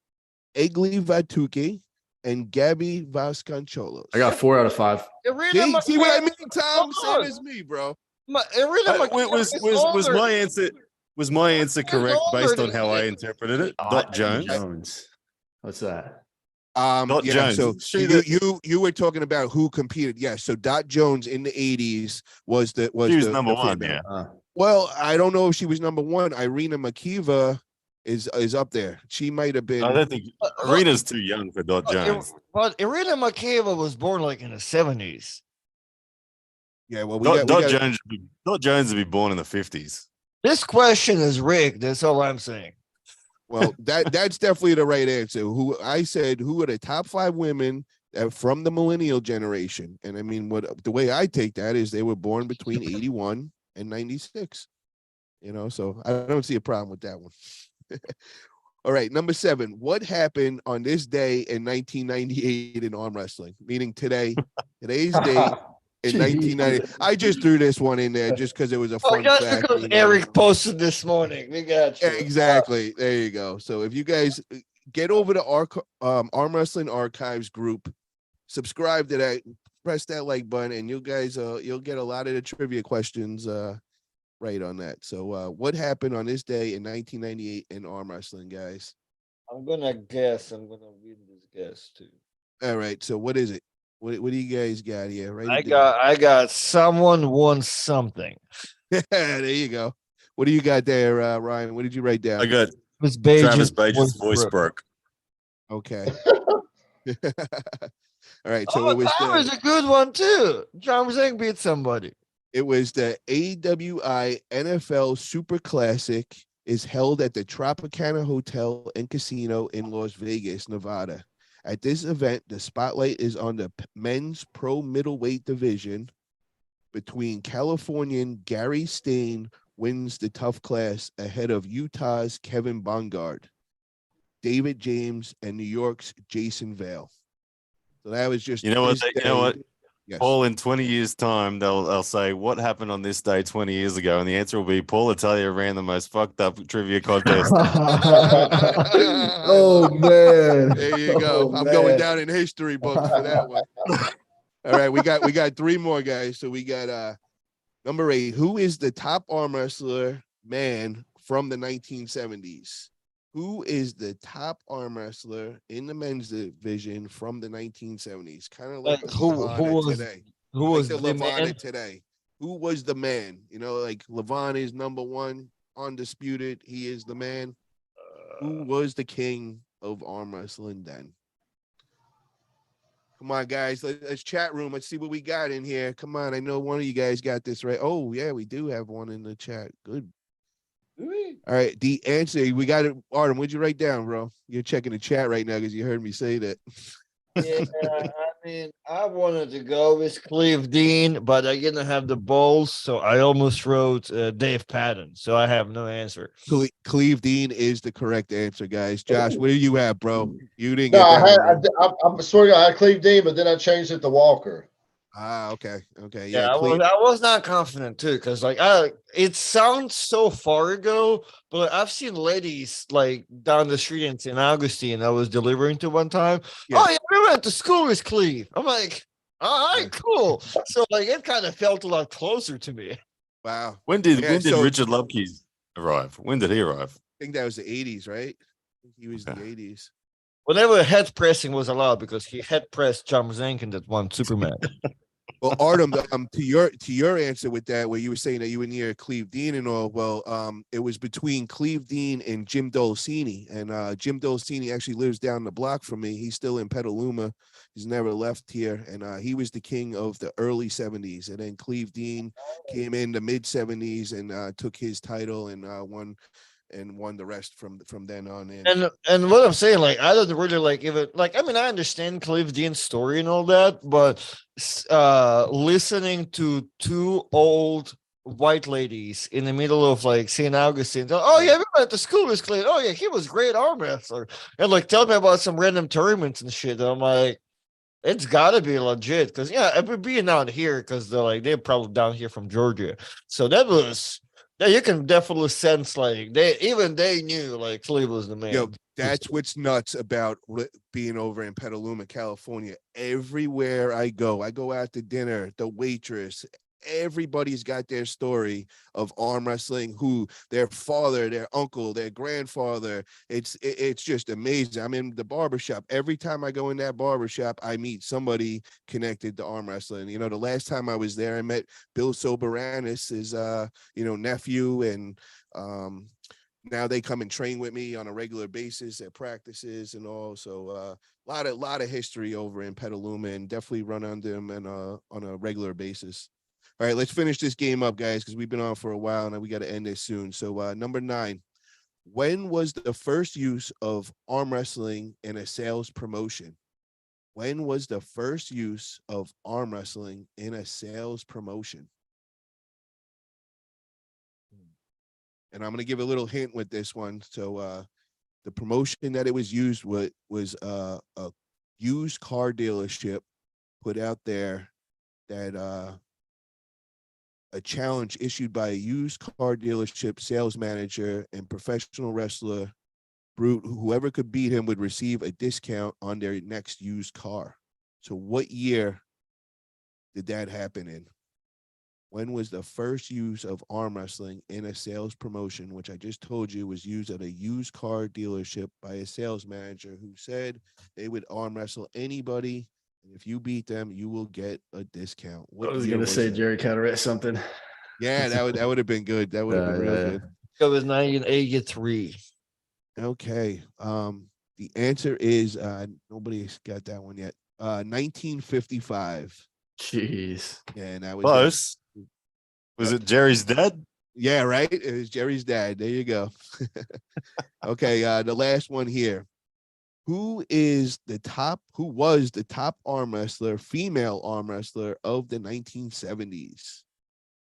Egli Vatuki, and Gabby Vasconcelos. I got 4 out of 5. See what I mean, Tom? Hold Same on. as me, bro. Was my answer correct older based on than how I you. interpreted it? Dot Jones. What's that? Dot Yeah, Jones. so She the- you were talking about who competed. Yes, so Dot Jones in the 80s was She was the number 1, female. yeah. Well, I don't know if she was number 1. Irina Makiva is up there. She might have been. I don't think Arena's too young for Dot Jones. But Irina Makeva was born like in the 70s. Yeah, well, Dot Jones would be born in the 50s. This question is rigged. That's all I'm saying. Well, that's definitely the right answer. Who I said, who are the top 5 women from the millennial generation? And I mean, what the way I take that is they were born between 81 and 96. You know, so I don't see a problem with that one. All right, number 7. What happened on this day in 1998 in arm wrestling? Meaning today's date in 1990. I just threw this one in there just because it was a fun just fact. because Eric posted this morning. We got you. Exactly. There you go. So if you guys get over to our Arm Wrestling Archives group, subscribe to that, press that like button, and you guys you'll get a lot of the trivia questions right on that. So what happened on this day in 1998 in arm wrestling, guys? I'm gonna guess. I'm gonna read this guess too. All right. So what is it? What do you guys got here? I got someone won something. There you go. What do you got there, Ryan? What did you write down? I got Travis Bajan's voice broke. Okay. All right. So it was that was a good one too. John Zeng beat somebody. It was the AWI NFL Super Classic is held at the Tropicana Hotel and Casino in Las Vegas, Nevada. At this event, the spotlight is on the men's pro middleweight division between Californian Gary Stain wins the tough class ahead of Utah's Kevin Bongard, David James, and New York's Jason Vale. So that was just you know what? Yes. Paul, in 20 years' time, they'll say, what happened on this day 20 years ago? And the answer will be, Paul Italia ran the most fucked up trivia contest. Oh, man. There you go. I'm going down in history books for that one. All right, we got 3 more, guys. So we got number 8. Who is the top arm wrestler man from the 1970s? Who is the top arm wrestler in the men's division from the 1970s? Kind of like who was today. Who Like was the the Levana man? today? Who was the man? You know, like Levana is number 1, undisputed. He is the man. Who was the king of arm wrestling then? Come on, guys. Let's chat room. Let's see what we got in here. Come on. I know one of you guys got this right. Oh, yeah, we do have one in the chat. Good. All right. The answer, we got it. Artem, what'd you write down, bro? You're checking the chat right now because you heard me say that. Yeah, I mean, I wanted to go with Cleve Dean, but I didn't have the balls, so I almost wrote Dave Patton. So I have no answer. Cleve Dean is the correct answer, guys. Josh, what do you have, bro? You didn't No, get I that one. I'm sorry, I had Cleve Dean, but then I changed it to Walker. Okay. Yeah, I Cleve. was not confident too, because it sounds so far ago, but I've seen ladies like down the street in St. Augustine I was delivering to one time. Yeah. Oh yeah, we went to school with Cleve. I'm like, all right, cool. So like it kind of felt a lot closer to me. Wow. When did so- Richard Lubke arrive? When did he arrive? I think that was the 80s, right? He was the 80s. Whenever head pressing was allowed, because he head pressed John Zank in that one Superman. Well, Artem, to your answer with that, where you were saying that you were near Cleve Dean and all, well, it was between Cleve Dean and Jim Dolcini, and Jim Dolcini actually lives down the block from me. He's still in Petaluma. He's never left here, and he was the king of the early 70s, and then Cleve Dean came in the mid 70s and took his title and won the rest from then on in. And what I'm saying, like, I don't really like even like, I mean, I understand Cleve Dean's story and all that, but listening to 2 old white ladies in the middle of like St. Augustine, oh yeah, we went to school with Cleve. Oh yeah, he was a great arm wrestler, and like tell me about some random tournaments and shit. And I'm like, it's gotta be legit, because yeah, it would be down here because they're probably down here from Georgia, so that was. Yeah, you can definitely sense like they knew like Cleve was the man. Yo, that's what's nuts about being over in Petaluma, California. Everywhere I go out to dinner, the waitress, everybody's got their story of arm wrestling, who their father, their uncle, their grandfather. It's just amazing. I'm in the barbershop. Every time I go in that barbershop, I meet somebody connected to arm wrestling. You know, the last time I was there, I met Bill Soberanis, his nephew, and now they come and train with me on a regular basis at practices and all. So a lot of history over in Petaluma, and definitely run on them and on a regular basis. All right, let's finish this game up, guys, because we've been on for a while and we got to end this soon. So number 9, when was the first use of arm wrestling in a sales promotion? When was the first use of arm wrestling in a sales promotion? And I'm going to give a little hint with this one. So the promotion that it was used with was a used car dealership put out there that a challenge issued by a used car dealership sales manager and professional wrestler Brute, whoever could beat him would receive a discount on their next used car. So what year did that happen in? When was the first use of arm wrestling in a sales promotion, which I just told you was used at a used car dealership by a sales manager who said they would arm wrestle anybody, and if you beat them, you will get a discount? What I was year gonna say that? Jerry Carteret something. Yeah, that would have been good. That would have been real good. It was 1983. Okay. The answer is nobody's got that one yet. 1955. Jeez. Yeah, and that was Close. Was it Jerry's dad? Yeah, right. It was Jerry's dad. There you go. Okay, the last one here. Who was the top arm wrestler, female arm wrestler of the 1970s?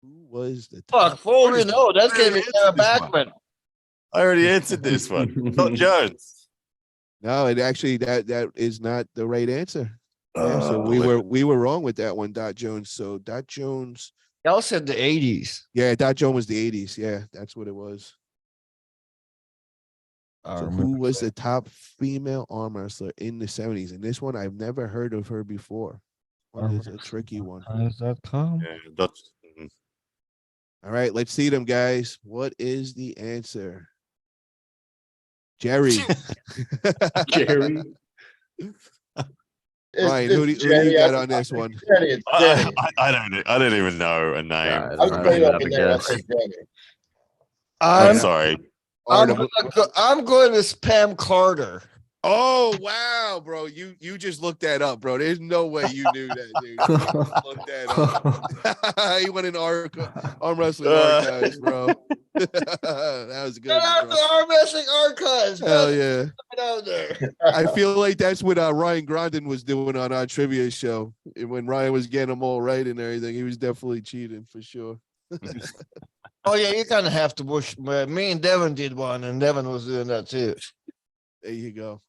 Who was the top? Fuck, fully no. That's gonna be Sarah Backman. I already answered this one. Not Jones. No, it actually that is not the right answer. Yeah, so we were wrong with that one, Dot Jones. So Dot Jones. Y'all said the 80s. Yeah, Dot Jones was the 80s. Yeah, that's what it was. So who was the top female arm wrestler in the 70s? And this one, I've never heard of her before. One is a tricky one. Armwrestling.com. Yeah, All right, let's see them, guys. What is the answer? Jerry. Jerry. Ryan, who do you got on this one? Jenny, Jenny. I don't even know a name. I I'll don't tell you even up have in a there. I'll guess. say Jenny. I'm I'm, sorry. Artem. I'm going to Pam Carter. Oh wow, bro! You just looked that up, bro. There's no way you knew that, dude. You just looked that up. He went in arm wrestling archives, bro. That was good. Shout out Bro. to Arm Wrestling Archives. Hell yeah! Out there. I feel like that's what Ryan Grondin was doing on our trivia show. And when Ryan was getting them all right and everything, he was definitely cheating for sure. Oh yeah, you kind of have to wish. Me and Devin did one, and Devin was doing that too. There you go.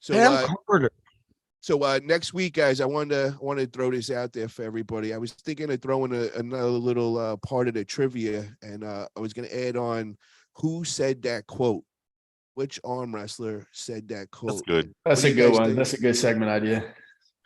So Pam Carter. So next week, guys, I wanted to throw this out there for everybody. I was thinking of throwing another little part of the trivia, and I was going to add on who said that quote. Which arm wrestler said that quote? That's good. That's What do a you good guys one. think? That's a good segment idea.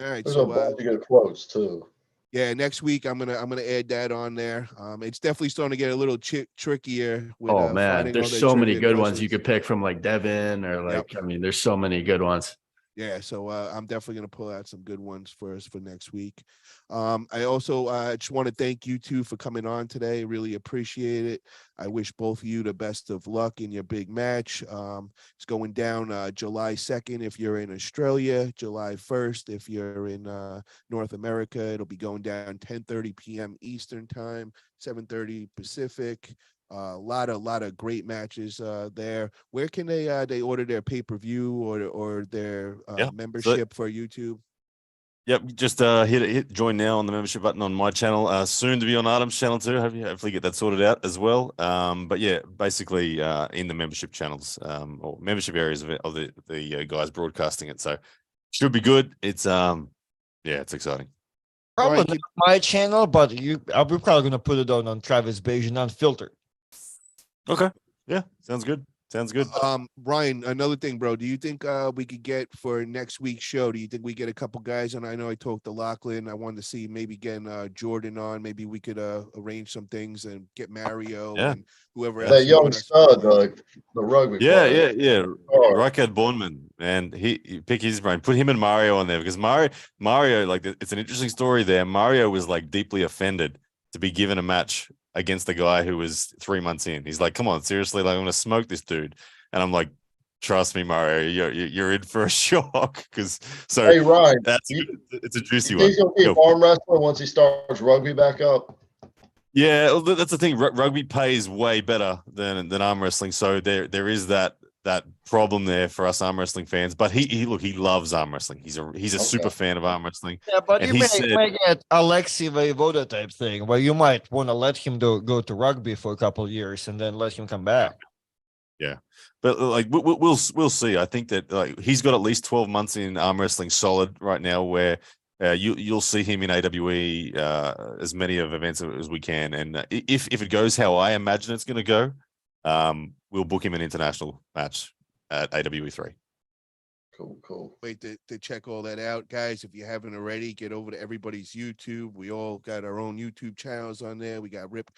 All right, There's so a bunch of good quotes too. yeah, next week I'm gonna add that on there. It's definitely starting to get a little trickier. With, Oh man, finding all there's the so many trivia good ones you questions. could pick from, like Devin or like. Yep. I mean, there's so many good ones. Yeah, so I'm definitely going to pull out some good ones for us for next week. I also just want to thank you two for coming on today. Really appreciate it. I wish both of you the best of luck in your big match. It's going down July 2nd if you're in Australia, July 1st if you're in North America. It'll be going down 10:30 p.m. Eastern time, 7:30 Pacific. A lot of great matches there. Where can they order their pay-per-view or their membership for YouTube? Yep, just hit join now on the membership button on my channel. Soon to be on Artem's channel too. Hopefully get that sorted out as well. But yeah, basically in the membership channels or membership areas of the guys broadcasting it. So should be good. It's it's exciting. Probably Right, not my channel, but we're probably going to put it on Travis Beige Unfiltered. Okay. Yeah, sounds good. Sounds good. Ryan, another thing, bro. Do you think we could get for next week's show? Do you think we get a couple guys on? I know I talked to Lachlan. I wanted to see maybe getting Jordan on. Maybe we could arrange some things and get Mario and whoever else. That young stud, the rugby player. Yeah. Oh. Rykard Bornman, and he pick his brain. Put him and Mario on there because Mario, like it's an interesting story there. Mario was like deeply offended to be given a match against the guy who was 3 months in. He's like, come on, seriously, like I'm going to smoke this dude. And I'm like, trust me, Mario, you're in for a shock. Because so Hey, Ryan, it's a juicy he's one. going to keep arm wrestling once he starts rugby back up. Yeah, well, that's the thing. Rugby pays way better than arm wrestling, so there is that problem there for us arm wrestling fans. But he loves arm wrestling. He's a super fan of arm wrestling. Yeah, but And you he may said, get Alexi Voivoda type thing where you might want to let him go to rugby for a couple of years and then let him come back. yeah, but like we'll see. I think that like he's got at least 12 months in arm wrestling solid right now, where you'll see him in AWE as many of events as we can, and if it goes how I imagine it's going to go, we'll book him an international match at AWE 3. Cool. Wait to check all that out, guys. If you haven't already, get over to everybody's YouTube. We all got our own YouTube channels on there. We got Grip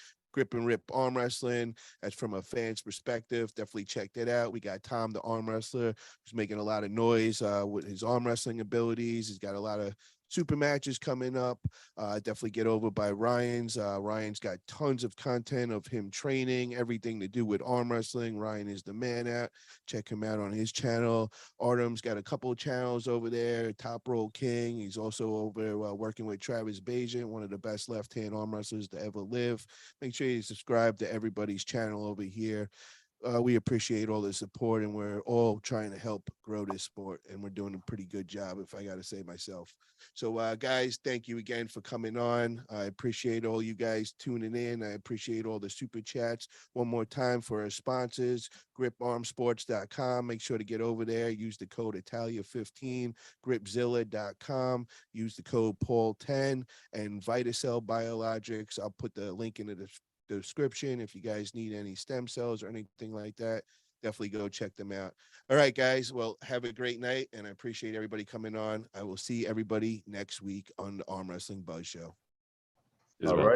and Rip Arm Wrestling. That's from a fan's perspective. Definitely check that out. We got Tom, the arm wrestler, who's making a lot of noise with his arm wrestling abilities. He's got a lot of super matches coming up. Definitely get over by Ryan's. Ryan's got tons of content of him training, everything to do with arm wrestling. Ryan is the man at. Check him out on his channel. Artem's got a couple of channels over there. Top Roll King. He's also over working with Travis Bajan, one of the best left-hand arm wrestlers to ever live. Make sure you subscribe to everybody's channel over here. We appreciate all the support, and we're all trying to help grow this sport, and we're doing a pretty good job, if I got to say myself. So, guys, thank you again for coming on. I appreciate all you guys tuning in. I appreciate all the super chats. One more time for our sponsors, griparmsports.com. Make sure to get over there. Use the code Italia15, gripzilla.com. Use the code Paul10, and Vitacell Biologics. I'll put the link in the description. If you guys need any stem cells or anything like that, definitely go check them out. All right, guys. Well, have a great night, and I appreciate everybody coming on. I will see everybody next week on the Arm Wrestling Buzz Show. All right.